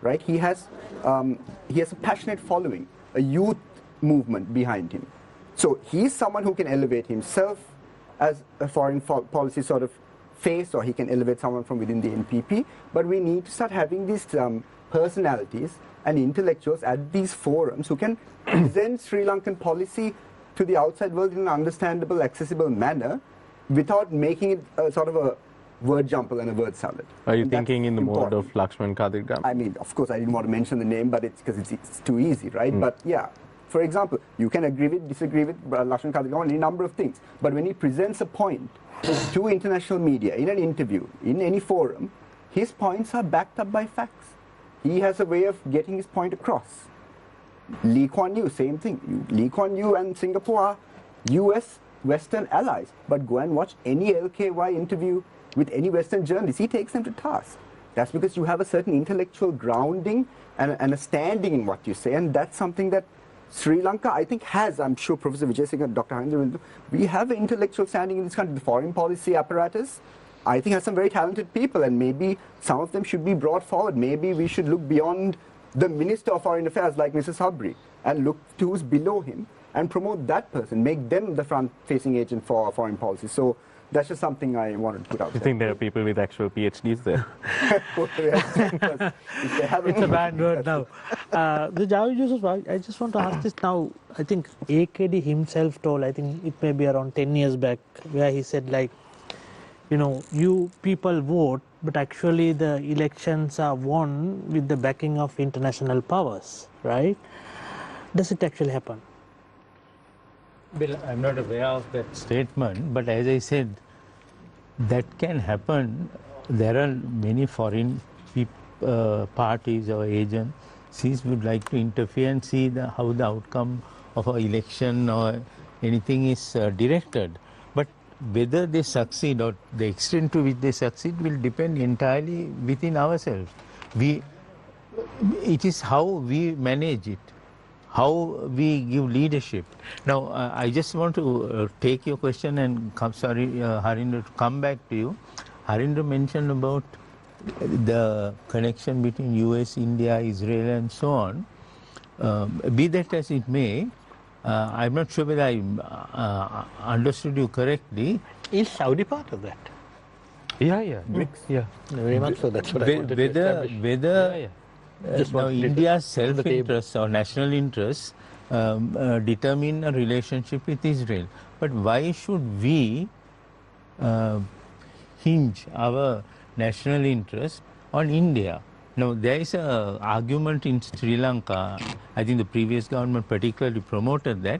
right? He has a passionate following, a youth movement behind him. So he's someone who can elevate himself as a foreign policy sort of face, or he can elevate someone from within the NPP. But we need to start having these personalities and intellectuals at these forums who can present Sri Lankan policy to the outside world in an understandable, accessible manner without making it a sort of a word jumble and a word salad. Are you thinking in the mode of Lakshman Kadirgam? I mean, of course, I didn't want to mention the name, but it's because it's too easy, right? But yeah, for example, you can agree with, disagree with Lakshman Kadirgam on any number of things, but when he presents a point to international media, in an interview, in any forum, his points are backed up by facts. He has a way of getting his point across. Lee Kuan Yew, same thing. Lee Kuan Yew and Singapore are US Western allies, but go and watch any LKY interview with any Western journalist. He takes them to task. That's because you have a certain intellectual grounding and a standing in what you say, and that's something that Sri Lanka, I think, has. I'm sure Professor Wijesinghe and Dr. Harinda will do. We have an intellectual standing in this country. The foreign policy apparatus, I think, has some very talented people, and maybe some of them should be brought forward. Maybe we should look beyond the Minister of Foreign Affairs like Mrs. Sabri and look to who's below him and promote that person, make them the front-facing agent for foreign policy. So that's just something I wanted to put out Do you think there are people with actual PhDs there? It's a bad word now. The Javid Yusuf, I just want to ask this now. I think AKD himself told, I think it may be around 10 years back, where he said, like, you people vote, but actually the elections are won with the backing of international powers, right? Does it actually happen? Well, I'm not aware of that statement, but as I said, that can happen. There are many foreign parties or agencies would like to interfere and see how the outcome of an election or anything is directed. But whether they succeed or the extent to which they succeed will depend entirely within ourselves. It is how we manage it. how we give leadership. Now, I just want to take your question and Harinda, to come back to you. Harinda mentioned about the connection between US, India, Israel and so on. Be that as it may, I'm not sure whether I understood you correctly. Is Saudi part of that? Yeah, BRICS, yeah. Very much so. That's what I wanted to establish. Whether now India's self-interest or national interests determine a relationship with Israel. But why should we hinge our national interest on India? Now, there is an argument in Sri Lanka, I think the previous government particularly promoted that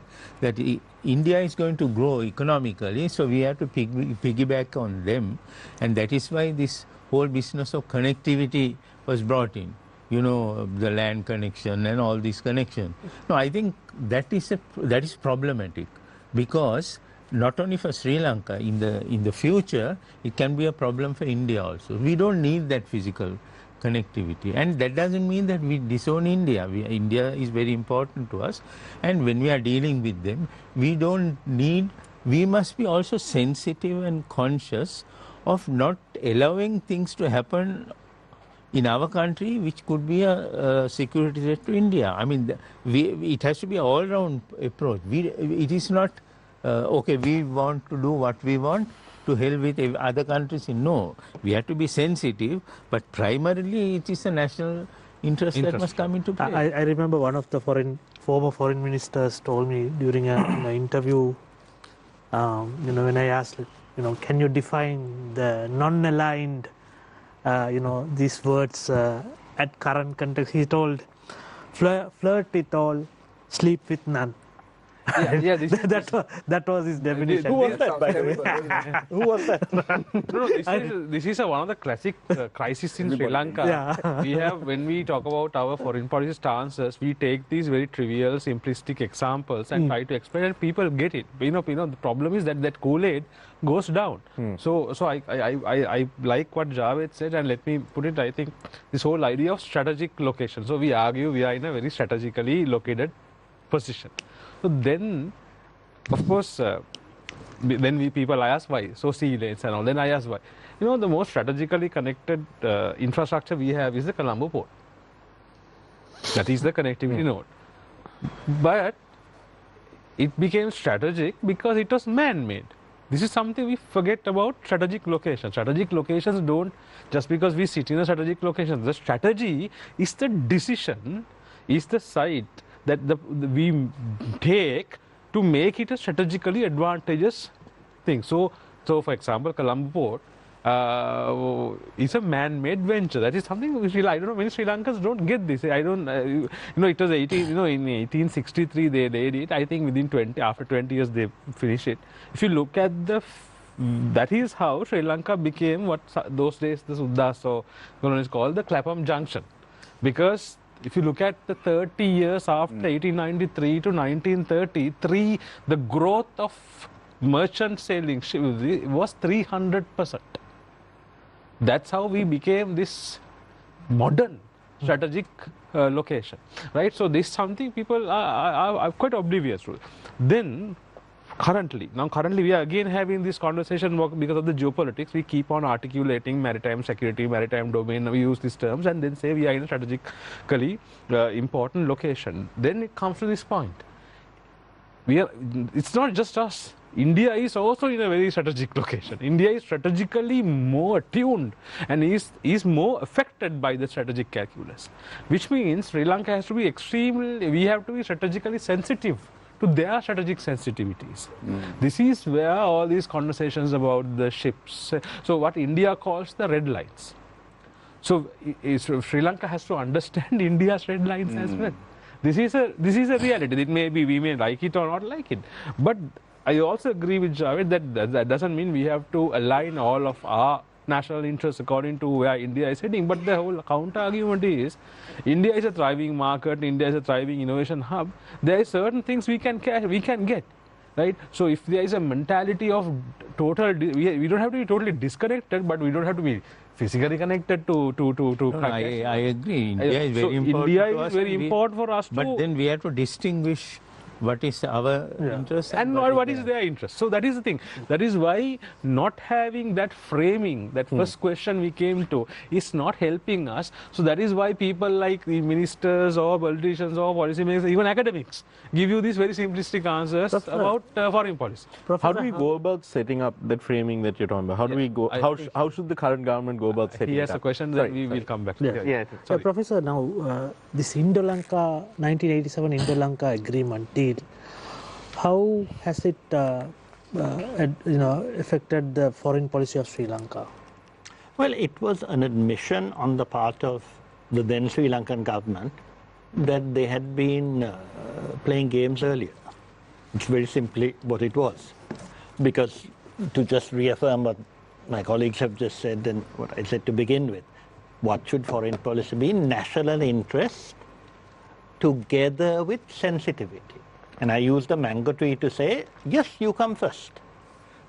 India is going to grow economically, so we have to piggyback on them. And that is why this whole business of connectivity was brought in. You know, the land connection and all these connections. No, I think that is problematic, because not only for Sri Lanka, in the future, it can be a problem for India also. We don't need that physical connectivity, and that doesn't mean that we disown India. India is very important to us, and when we are dealing with them, we must be also sensitive and conscious of not allowing things to happen in our country which could be a security threat to India. I mean, it has to be an all-round approach. It is not, okay, we want to do what we want, to hell with other countries. No, we have to be sensitive, but primarily it is a national interest that must come into play. I remember one of the former foreign ministers told me during an interview, when I asked, can you define the non-aligned, these words at current context? He told, flirt with all, sleep with none. Yeah, that was his definition. Who was that, by the way? Who was that? This is one of the classic crises in Sri Lanka. Yeah. We have, when we talk about our foreign policy stances, we take these very trivial, simplistic examples and try to explain, and people get it. The problem is that Kool-Aid goes down. So I like what Javid said, and let me put it. I think this whole idea of strategic location. So we argue we are in a very strategically located position. So then, of course, then people ask why. So sea lanes and all. Then I ask why. The most strategically connected infrastructure we have is the Colombo port. That is the connectivity node. But it became strategic because it was man-made. This is something we forget about strategic locations. Strategic locations don't, just because we sit in a strategic location. The strategy is the decision, is the site that we take to make it a strategically advantageous thing. So for example, Colombo Port is a man-made venture. That is something which I don't know, many Sri Lankans don't get this. I don't, it was in 1863 they laid it. I think after 20 years they finished it. If you look at that is how Sri Lanka became what those days the Suddas colony is called the Clapham Junction. Because if you look at the 30 years after 1893 to 1933, the growth of merchant sailing was 300%. That's how we became this modern strategic location, right? So this is something people are quite oblivious to. Then currently we are again having this conversation because of the geopolitics. We keep on articulating maritime security, maritime domain. We use these terms and then say we are in a strategically important location. Then it comes to this point. It's not just us. India is also in a very strategic location. India is strategically more attuned and is more affected by the strategic calculus, which means Sri Lanka has to be we have to be strategically sensitive to their strategic sensitivities. This is where all these conversations about the ships, so what India calls the red lines. So Sri Lanka has to understand India's red lines as well. This is a reality. It may be, we may like it or not like it. But I also agree with Javid that doesn't mean we have to align all of our national interests according to where India is heading. But the whole counter argument is, India is a thriving market, India is a thriving innovation hub. There are certain things we can get, right? So if there is a mentality of total, we don't have to be totally disconnected, but we don't have to be physically connected to I agree. India is So very important. India to is us very and important for us But too. then we have to distinguish what is our interest And what is their interest. So that is the thing. That is why not having that framing, that first question we came to, is not helping us. So that is why people like the ministers or politicians or policymakers, even academics, give you these very simplistic answers about foreign policy. How do we go about setting up that framing that you're talking about? How do we go? How should the current government go about setting He it has up? a question that we will come back to. Yeah. Professor, now this Indo-Lanka 1987 Indo-Lanka agreement deal, how has it affected the foreign policy of Sri Lanka? Well, it was an admission on the part of the then Sri Lankan government that they had been playing games earlier. It's very simply what it was. Because to just reaffirm what my colleagues have just said and what I said to begin with, what should foreign policy be? National interest together with sensitivity. And I use the mango tree to say, yes, you come first.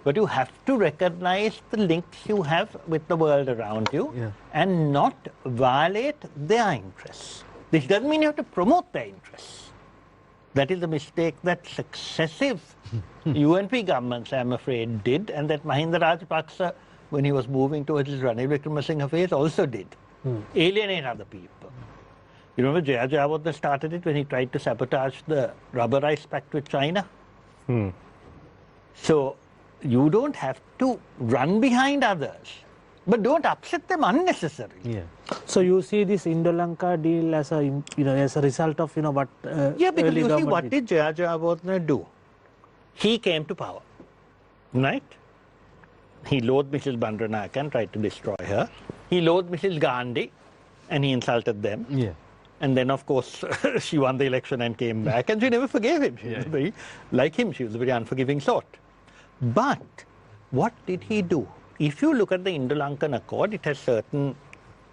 But you have to recognize the links you have with the world around you and not violate their interests. This doesn't mean you have to promote their interests. That is a mistake that successive UNP governments, I'm afraid, did, and that Mahinda Rajapaksa, when he was moving towards his Ranil Wickremesinghe phase, also did. Alienate other people. You remember Jayawardeneh started it when he tried to sabotage the rubber rice pact with China? So you don't have to run behind others, but don't upset them unnecessarily. So you see this Indo-Lanka deal as a as a result of what? Because early you see, government what did Jayawardeneh do? He came to power, right? He loathed Mrs. Bandaranaike and tried to destroy her. He loathed Mrs. Gandhi, and he insulted them. And then, of course, she won the election and came back, and she never forgave him. She was very, like him, she was a very unforgiving sort. But what did he do? If you look at the Indo-Lankan Accord, it has certain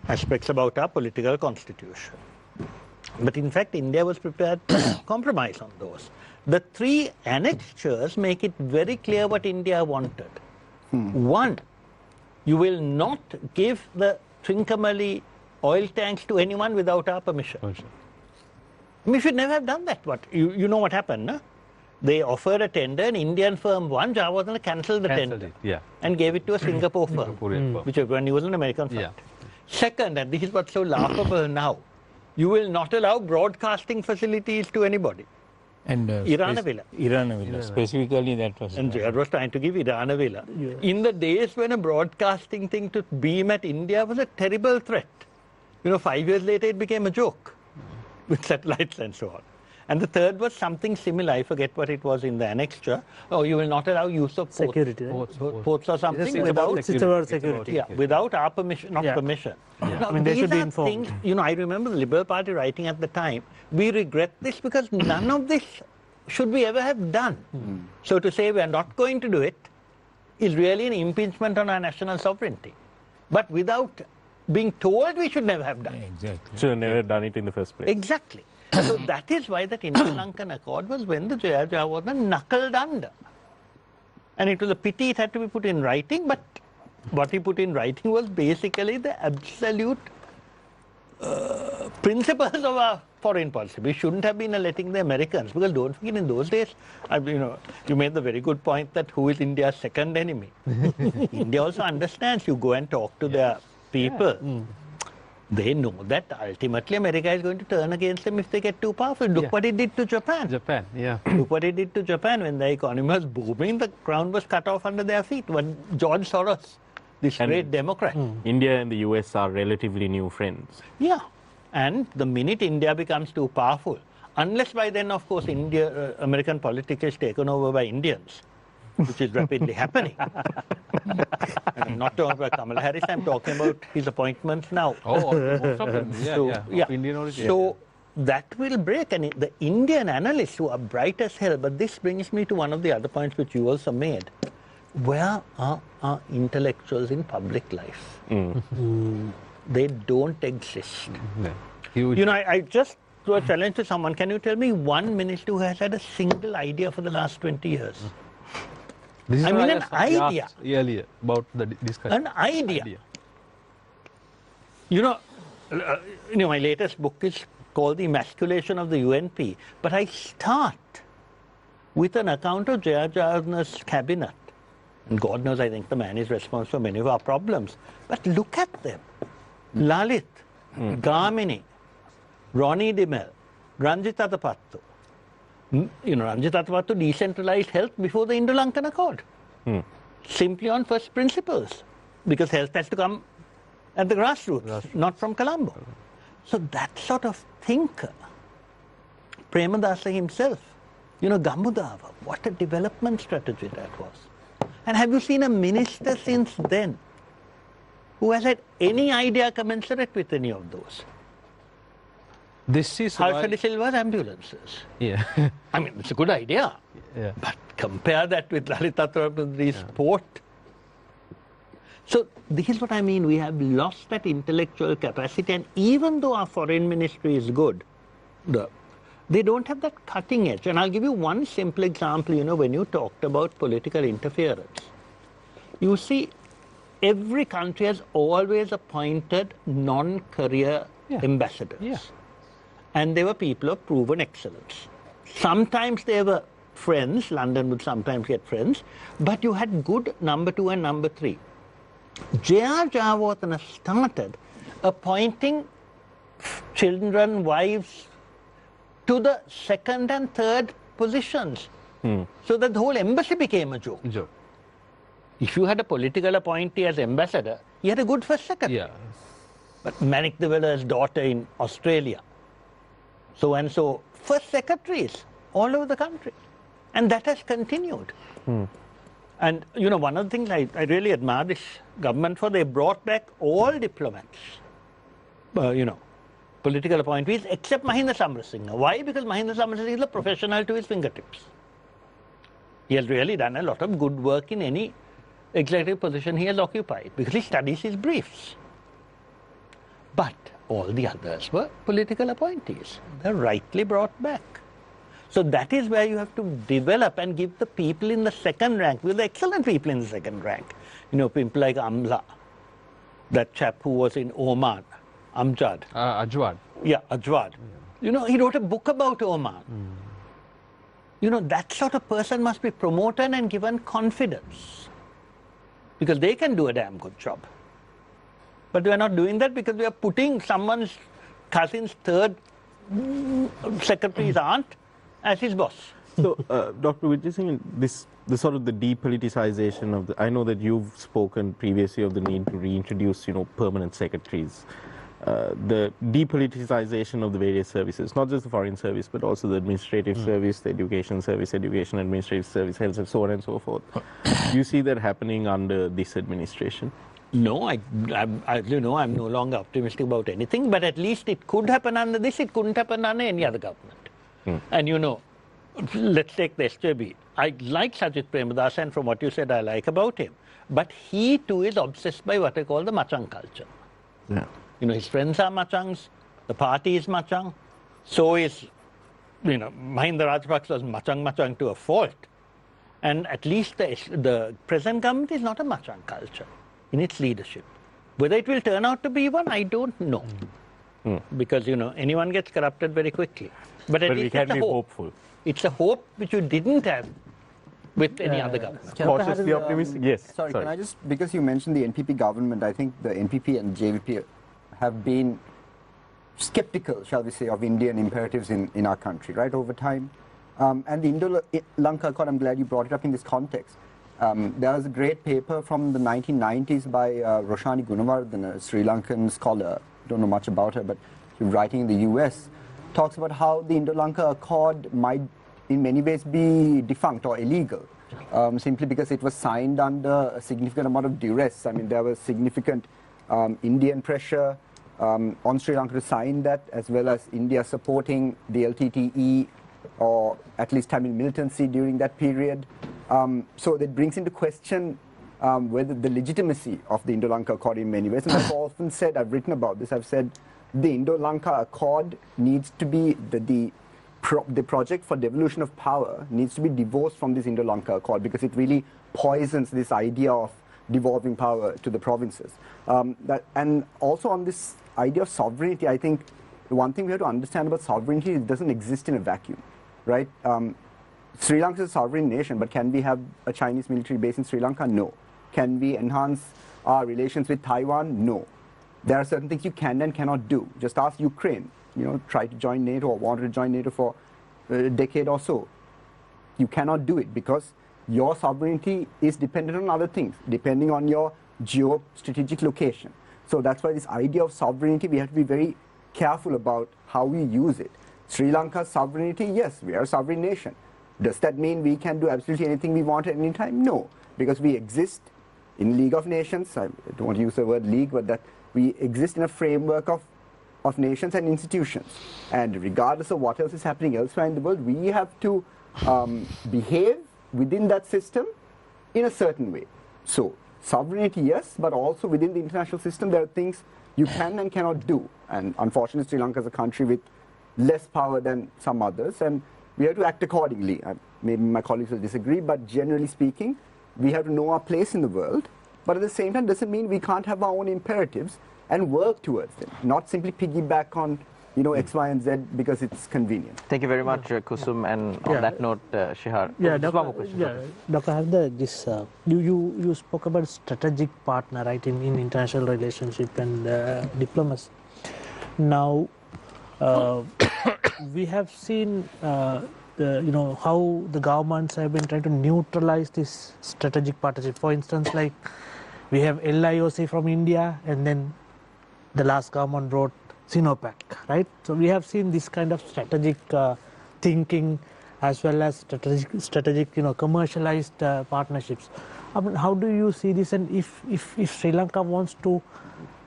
aspects about our political constitution. But in fact, India was prepared to compromise on those. The 3 annexures make it very clear what India wanted. One, you will not give the Trincomalee oil tanks to anyone without our permission. We should never have done that. But you know what happened, no? They offered a tender, an Indian firm won, Jawaharlal cancelled the tender and gave it to a Singapore firm, which everyone knew was an American firm. Second, and this is what's so laughable now, you will not allow broadcasting facilities to anybody. And Iranavilla. Specifically, that was. And Jayad was trying to give Iranavilla. In the days when a broadcasting thing to beam at India was a terrible threat. 5 years later, it became a joke with satellites and so on. And the third was something similar. I forget what it was in the annexure. Oh, you will not allow use of security, ports or something without security. Yeah, without our permission, not permission. Now, they these should be are informed. things, I remember the Liberal Party writing at the time, we regret this because none of this should we ever have done. So to say we are not going to do it is really an impingement on our national sovereignty. But without being told we should never have done it. Exactly. Should have never done it in the first place. Exactly. So that is why that Indo-Lankan Accord was when the Jayawardeneh knuckled under. And it was a pity it had to be put in writing, but what he put in writing was basically the absolute principles of our foreign policy. We shouldn't have been letting the Americans, because don't forget in those days, you made the very good point that who is India's second enemy? India also understands. You go and talk to their people. They know that ultimately America is going to turn against them if they get too powerful. Look what it did to Japan. Look what it did to Japan when the economy was booming, the ground was cut off under their feet. When George Soros, this great Democrat. India and the US are relatively new friends. Yeah. And the minute India becomes too powerful, unless by then, of course, American politics is taken over by Indians, which is rapidly happening. And I'm not talking about Kamala Harris, I'm talking about his appointments now. Most of them. Indian origin. So that will break. And the Indian analysts who are bright as hell, but this brings me to one of the other points which you also made. Where are our intellectuals in public life? They don't exist. I just threw a challenge to someone. Can you tell me one minister who has had a single idea for the last 20 years? This is an idea. Earlier about the discussion. An idea. My latest book is called The Emasculation of the UNP, but I start with an account of J.R. Jharna's cabinet. And God knows, I think the man is responsible for many of our problems. But look at them. Lalit, Gamini, Ronnie Dimel, Ranjit Athapattu. Ranjit Athapattu decentralized health before the Indo-Lankan Accord. Simply on first principles. Because health has to come at the grassroots, not from Colombo. So that sort of thinker, Premadasa himself, Gamudava, what a development strategy that was. And have you seen a minister since then who has had any idea commensurate with any of those? This is Harsha De Silva's ambulances. Yeah. I mean, it's a good idea. Yeah. But compare that with Lalita Thurupathi's port. So this is what I mean. We have lost that intellectual capacity, and even though our foreign ministry is good, they don't have that cutting edge. And I'll give you one simple example. When you talked about political interference, you see, every country has always appointed non-career ambassadors. Yeah. And they were people of proven excellence. Sometimes they were friends. London would sometimes get friends. But you had good number 2 and number 3. J.R. Jayawardena started appointing children, wives, to the 2nd and 3rd positions. So that the whole embassy became a joke. If you had a political appointee as ambassador, he had a good first secretary. Yeah. But Manik de Villa's daughter in Australia, so and so, first secretaries all over the country. And that has continued. And, one of the things I really admire this government for, they brought back all diplomats, political appointees, except Mahinda Samarasinha. Why? Because Mahinda Samarasinha is a professional to his fingertips. He has really done a lot of good work in any executive position he has occupied, because he studies his briefs. But all the others were political appointees. They're rightly brought back. So that is where you have to develop and give the people in the 2nd rank, because they're excellent people in the 2nd rank. People like Amla, that chap who was in Oman, Amjad. Ajwad. Yeah, Ajwad. He wrote a book about Oman. That sort of person must be promoted and given confidence, because they can do a damn good job. But we are not doing that because we are putting someone's cousin's 3rd secretary's aunt as his boss. So, Dr. Wijesinghe, the sort of the depoliticization of I know that you've spoken previously of the need to reintroduce, permanent secretaries. The depoliticization of the various services, not just the foreign service, but also the administrative service, the education service, education administrative service, health, and so on and so forth. Do you see that happening under this administration? No, I'm no longer optimistic about anything, but at least it could happen under this, it couldn't happen under any other government. And let's take the SJB. I like Sajid Premadasa, and from what you said, I like about him. But he too is obsessed by what I call the Machang culture. Yeah. His friends are Machangs, the party is Machang, so is, Mahinda Rajapaksa was Machang to a fault. And at least the present government is not a Machang culture in its leadership. Whether it will turn out to be one, I don't know. Because, anyone gets corrupted very quickly. But at least we can be hopeful. It's a hope which you didn't have with any other government. Cautiously optimistic? Yes. Sorry, can I just, because you mentioned the NPP government, I think the NPP and JVP have been skeptical, shall we say, of Indian imperatives in our country, right, over time. And the Indo-Lanka Accord, I'm glad you brought it up in this context. There was a great paper from the 1990s by Roshani Gunawardena, a Sri Lankan scholar. Don't know much about her, but she's writing in the US. Talks about how the Indo-Lanka Accord might in many ways be defunct or illegal, simply because it was signed under a significant amount of duress. I mean, there was significant Indian pressure on Sri Lanka to sign that, as well as India supporting the LTTE, or at least Tamil militancy during that period. So that brings into question whether the legitimacy of the Indo-Lanka Accord in many ways. And I've often said, I've written about this, I've said the Indo-Lanka Accord needs to be, the project for devolution of power needs to be divorced from this Indo-Lanka Accord, because it really poisons this idea of devolving power to the provinces. And also on this idea of sovereignty, I think the one thing we have to understand about sovereignty, it doesn't exist in a vacuum, right? Sri Lanka is a sovereign nation, but can we have a Chinese military base in Sri Lanka? No. Can we enhance our relations with Taiwan? No. There are certain things you can and cannot do. Just ask Ukraine, try to join NATO or wanted to join NATO for a decade or so. You cannot do it because your sovereignty is dependent on other things, depending on your geostrategic location. So that's why this idea of sovereignty, we have to be very careful about how we use it. Sri Lanka's sovereignty, yes, we are a sovereign nation. Does that mean we can do absolutely anything we want at any time? No, because we exist in League of Nations. I don't want to use the word league, but that we exist in a framework of nations and institutions. And regardless of what else is happening elsewhere in the world, we have to behave within that system in a certain way. So sovereignty, yes, but also within the international system, there are things you can and cannot do. And unfortunately, Sri Lanka is a country with less power than some others, and we have to act accordingly. Maybe my colleagues will disagree, but generally speaking, we have to know our place in the world. But at the same time, doesn't mean we can't have our own imperatives and work towards them, not simply piggyback on X, Y, and Z because it's convenient. Thank you very much, Kusum. And on that note, Shihar. Yeah, just one more question. Yeah, Dr. Harinda, you spoke about strategic partner, right, in international relationship and diplomacy. Now, we have seen how the governments have been trying to neutralize this strategic partnership. For instance, like we have LIOC from India, and then the last government brought Sinopec, right? So we have seen this kind of strategic thinking as well as strategic commercialized partnerships. How do you see this? And if Sri Lanka wants to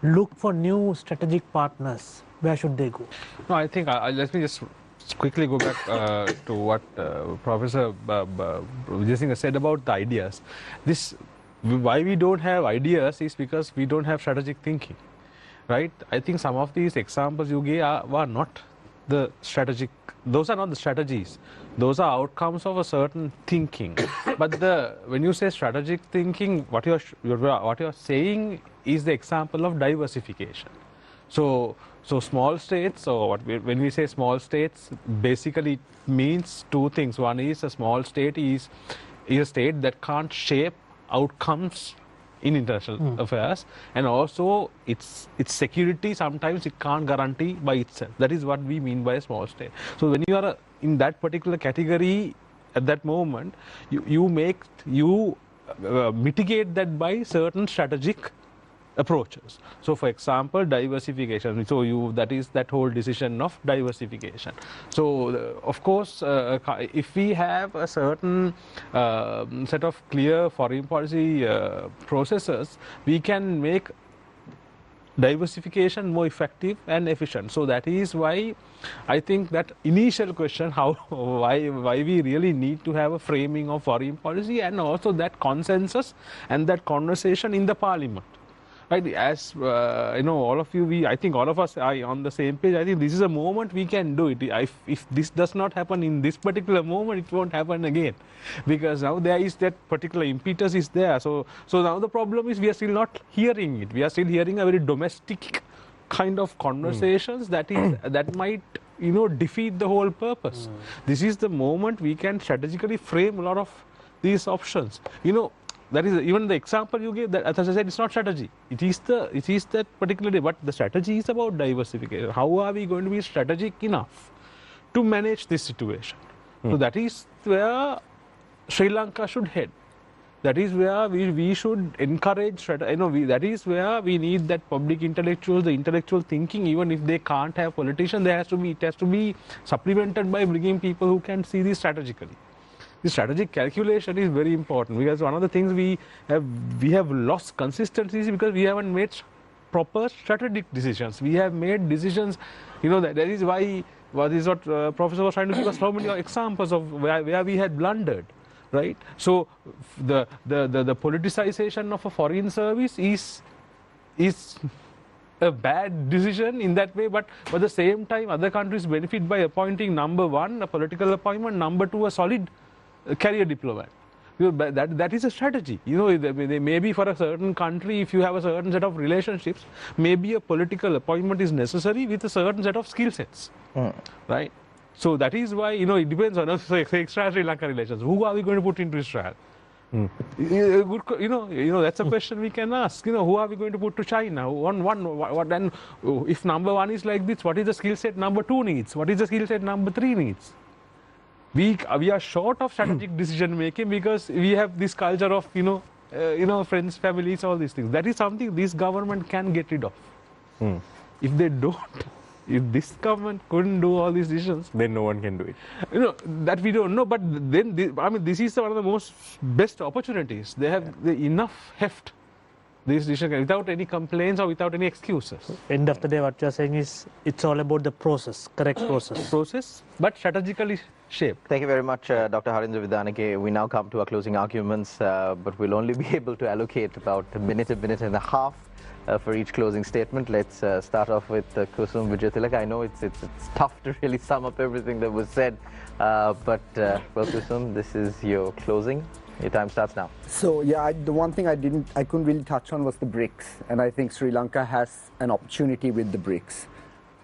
look for new strategic partners, where should they go? No, I think let me just quickly go back to what Professor Wijesinghe said about the ideas. Why we don't have ideas is because we don't have strategic thinking. Right? I think some of these examples you gave were not the strategic, those are not the strategies. Those are outcomes of a certain thinking. But when you say strategic thinking, what you're saying is the example of diversification. So small states, when we say small states, basically it means two things. One is a small state is a state that can't shape outcomes in international affairs, and also its security sometimes it can't guarantee by itself. That is what we mean by a small state. So when you are in that particular category at that moment, you mitigate that by certain strategic approaches. So for example, diversification. So that is that whole decision of diversification. So of course, if we have a certain set of clear foreign policy processes, we can make diversification more effective and efficient. So that is why I think that initial question, why we really need to have a framing of foreign policy, and also that consensus and that conversation in the parliament. Right, as all of you, I think all of us are on the same page. I think this is a moment we can do it. If this does not happen in this particular moment, it won't happen again, because now there is that particular impetus is there. So now the problem is we are still not hearing it. We are still hearing a very domestic kind of conversations that might defeat the whole purpose. This is the moment we can strategically frame a lot of these options. That is even the example you gave. That, as I said, it's not strategy. It is that particular day. But the strategy is about diversification. How are we going to be strategic enough to manage this situation? So that is where Sri Lanka should head. That is where we should encourage. That is where we need that public intellectuals, the intellectual thinking. Even if they can't have politicians, it has to be supplemented by bringing people who can see this strategically. The strategic calculation is very important, because one of the things we have lost consistency is because we haven't made proper strategic decisions. We have made decisions, that is why what Professor was trying to give us so many examples of where we had blundered, right? So the politicization of a foreign service is a bad decision in that way, but at the same time other countries benefit by appointing number one, a political appointment, number two, a solid career diplomat. But that is a strategy. Maybe for a certain country, if you have a certain set of relationships, maybe a political appointment is necessary with a certain set of skill sets, right? So that is why, it depends on us, extra-Sri Lanka relations. Who are we going to put into Israel? That's a question we can ask. Who are we going to put to China? And if number one is like this, what is the skill set number two needs? What is the skill set number three needs? We are short of strategic decision making because we have this culture of friends, families, all these things. That is something this government can get rid of. If they don't, if this government couldn't do all these decisions, then no one can do it. That we don't know. But then, this is one of the most best opportunities. They have enough heft. This decision without any complaints or without any excuses. End of the day, what you're saying is it's all about the process, correct process. Process, but strategically shaped. Thank you very much, Dr. Harinda Vidanage. We now come to our closing arguments, but we'll only be able to allocate about a minute and a half for each closing statement. Let's start off with Kusum Wijetilleke. I know it's tough to really sum up everything that was said, but well, Kusum, this is your closing. Your time starts now. So yeah, the one thing I couldn't really touch on was the BRICS, and I think Sri Lanka has an opportunity with the BRICS.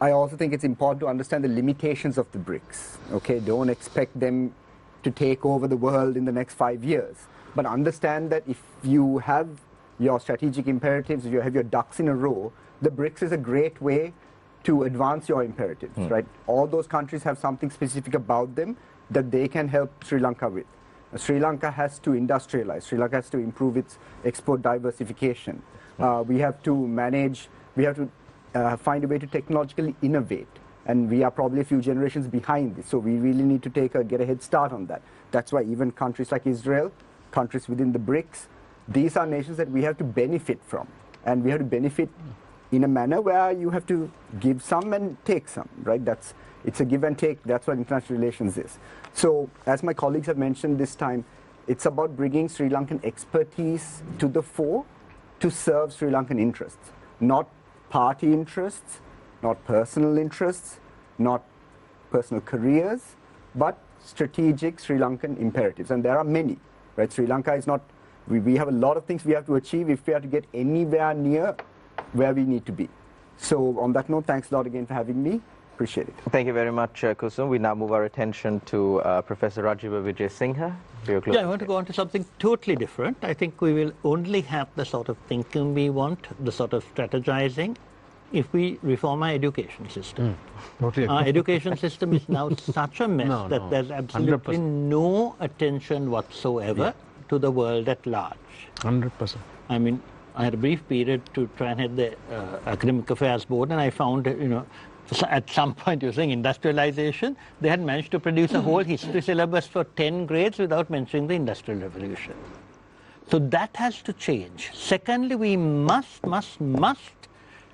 I also think it's important to understand the limitations of the BRICS. Okay, don't expect them to take over the world in the next 5 years, but understand that if you have your strategic imperatives, if you have your ducks in a row, the BRICS is a great way to advance your imperatives, right? All those countries have something specific about them that they can help Sri Lanka with. Sri Lanka has to industrialize. Sri Lanka has to improve its export diversification. We have to find a way to technologically innovate. And we are probably a few generations behind this. So we really need to get a head start on that. That's why even countries like Israel, countries within the BRICS, these are nations that we have to benefit from. And we have to benefit in a manner where you have to give some and take some, right? It's a give and take. That's what international relations is. So, as my colleagues have mentioned this time, it's about bringing Sri Lankan expertise to the fore to serve Sri Lankan interests. Not party interests, not personal interests, not personal careers, but strategic Sri Lankan imperatives. And there are many, right? Sri Lanka is not, we have a lot of things we have to achieve if we are to get anywhere near where we need to be. So, on that note, thanks a lot again for having me. Appreciate it. Thank you very much, Kusum. We now move our attention to Professor Rajiva Wijesinghe. Yeah, I want to go on to something totally different. I think we will only have the sort of thinking we want, the sort of strategizing, if we reform our education system. Our education system is now such a mess that there's absolutely 100%. No attention whatsoever to the world at large. 100%. I mean, I had a brief period to try and head the Academic Affairs Board, and I found, at some point using industrialization, they had managed to produce a whole history syllabus for 10 grades without mentioning the Industrial Revolution. So that has to change. Secondly, we must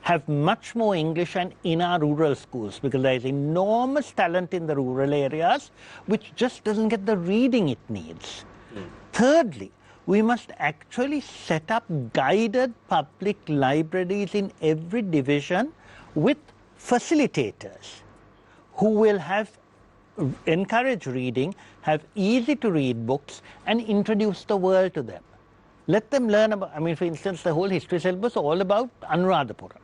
have much more English and in our rural schools, because there is enormous talent in the rural areas which just doesn't get the reading it needs. Thirdly, we must actually set up guided public libraries in every division with facilitators who will encourage reading, have easy to read books, and introduce the world to them. Let them learn about, for instance, the whole history syllabus all about Anuradhapura.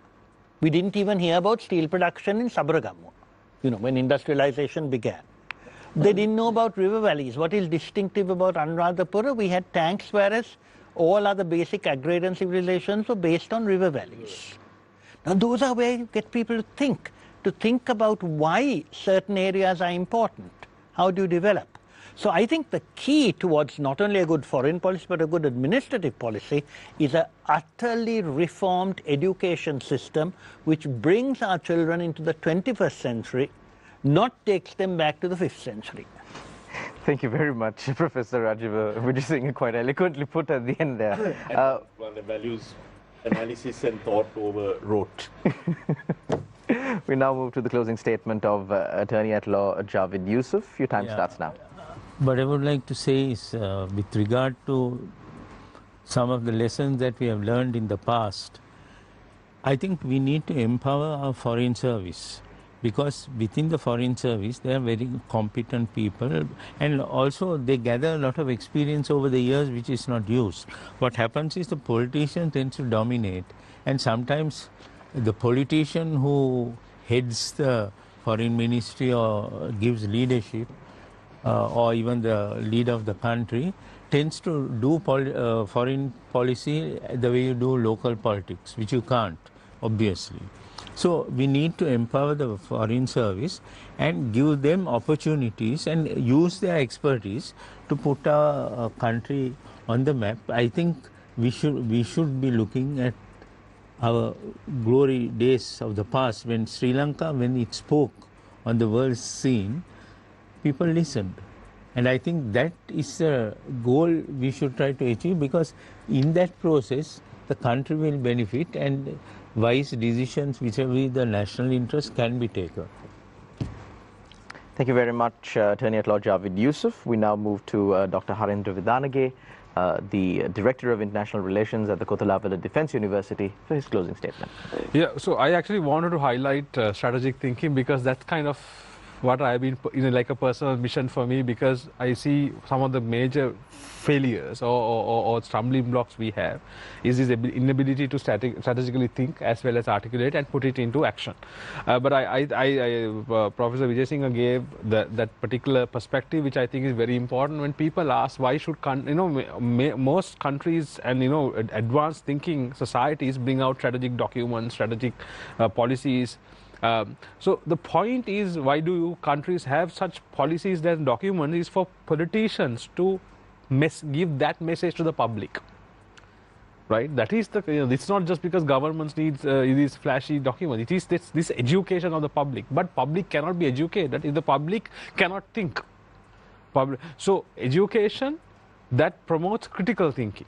We didn't even hear about steel production in Sabaragamuwa, when industrialization began. They didn't know about river valleys. What is distinctive about Anuradhapura? We had tanks, whereas all other basic agrarian civilizations were based on river valleys. Now, those are where you get people to think about why certain areas are important. How do you develop? So I think the key towards not only a good foreign policy, but a good administrative policy is an utterly reformed education system which brings our children into the 21st century, not takes them back to the 5th century. Thank you very much, Professor Rajiva Wijesinghe, quite eloquently put at the end there. One of the values analysis and thought overwrote. We now move to the closing statement of Attorney at Law Javid Yusuf. Your time starts now. What I would like to say is, with regard to some of the lessons that we have learned in the past, I think we need to empower our foreign service because within the foreign service they are very competent people, and also they gather a lot of experience over the years which is not used. What happens is the politician tends to dominate, and sometimes the politician who heads the foreign ministry or gives leadership or even the leader of the country tends to do foreign policy the way you do local politics, which you can't, obviously. So we need to empower the foreign service and give them opportunities and use their expertise to put our country on the map. I think we should be looking at our glory days of the past, when Sri Lanka, when it spoke on the world scene, people listened. And I think that is a goal we should try to achieve, because in that process the country will benefit and wise decisions whichever the national interest can be taken. Thank you very much, Attorney at Law Javid Yusuf. We now move to Dr. Harinda Vidanage, the Director of International Relations at the Kothawala Defence University, for his closing statement. Yeah, so I actually wanted to highlight strategic thinking, because that's kind of what I've been, like a personal mission for me, because I see some of the major failures or stumbling blocks we have is this inability to strategically think as well as articulate and put it into action. But Professor Wijesinghe gave that particular perspective, which I think is very important. When people ask why should most countries and advanced thinking societies bring out strategic documents, strategic policies. So the point is, why do countries have such policies and documents? Is for politicians to give that message to the public, right? That is it's not just because governments need these flashy documents. It is this education of the public. But public cannot be educated if the public cannot think. So education that promotes critical thinking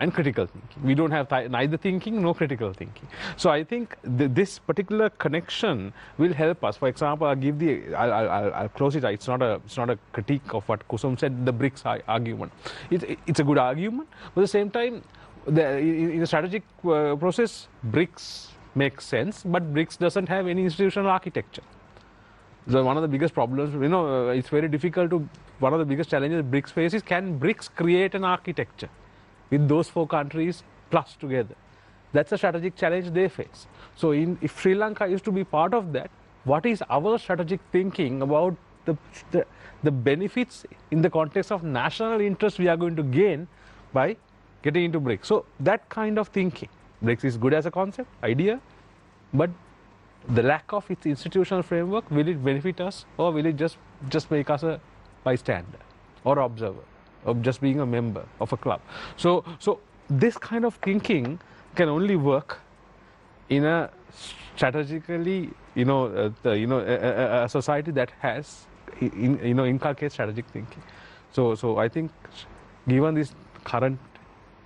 and critical thinking. We don't have neither thinking nor critical thinking. So I think this particular connection will help us. For example, I'll close it. It's not a critique of what Kusum said. The BRICS argument. It's a good argument. But at the same time, in the strategic process, BRICS makes sense, but BRICS doesn't have any institutional architecture. So one of the biggest problems, it's very difficult to. One of the biggest challenges BRICS faces is, can BRICS create an architecture with those 4 countries plus together? That's a strategic challenge they face. So if Sri Lanka is to be part of that, what is our strategic thinking about the benefits in the context of national interest we are going to gain by getting into BRICS? So that kind of thinking. BRICS is good as a concept, idea, but the lack of its institutional framework, will it benefit us, or will it just make us a bystander or observer of just being a member of a club? So this kind of thinking can only work in a strategically, a society that has, inculcates strategic thinking. So I think, given this current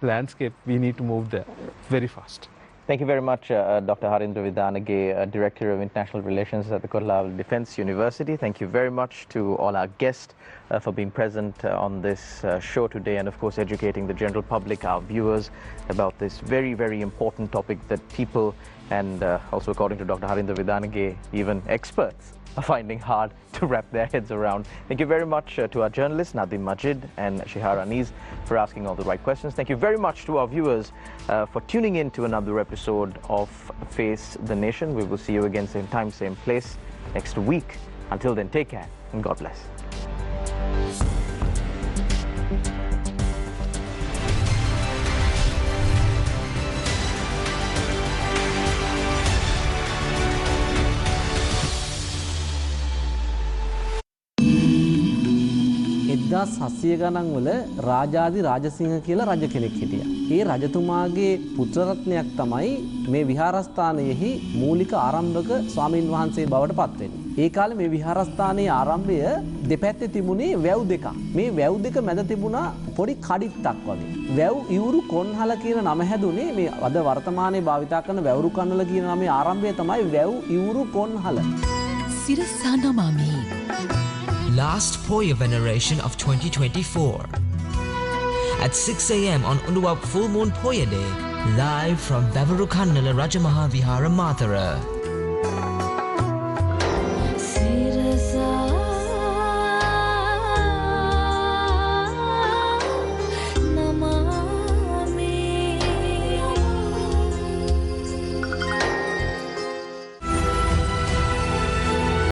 landscape, we need to move there very fast. Thank you very much, Dr. Harinda Vidanage, Director of International Relations at the Kothawala Defence University. Thank you very much to all our guests for being present on this show today, and of course educating the general public, our viewers, about this very, very important topic that people, and also according to Dr. Harinda Vidanage, even experts are finding hard to wrap their heads around. Thank you very much to our journalists, Nadim Majid and Shihara Aneez, for asking all the right questions. Thank you very much to our viewers for tuning in to another episode of Face the Nation. We will see you again, same time, same place, next week. Until then, take care and God bless. සසිය ගණන් වල රාජාදි රාජසිංහ කියලා රජ කෙනෙක් හිටියා. ඒ රජතුමාගේ පුත්‍රරත්නයක් තමයි මේ විහාරස්ථානයේහි මූලික ආරම්භක ස්වාමීන් වහන්සේ බවට පත් වෙන්නේ. ඒ කාලේ මේ විහාරස්ථානයේ ආරම්භය දෙපැත්තේ තිබුණේ වැව් දෙකක්. මේ වැව් දෙක මැද තිබුණා පොඩි කඩਿੱත්තක් වගේ. වැව් ඉවුරු කොන්හල කියන නම හැදුනේ මේ අද වර්තමානයේ භාවිතා කරන වැවුරු කන්නල කියන නමේ ආරම්භය තමයි වැව් ඉවුරු කොන්හල. Sirasa Namami. Last Poya veneration of 2024. At 6 a.m. on Uluwap Full Moon Poya Day, live from Bevarukannala Rajamaha Vihara Mathura.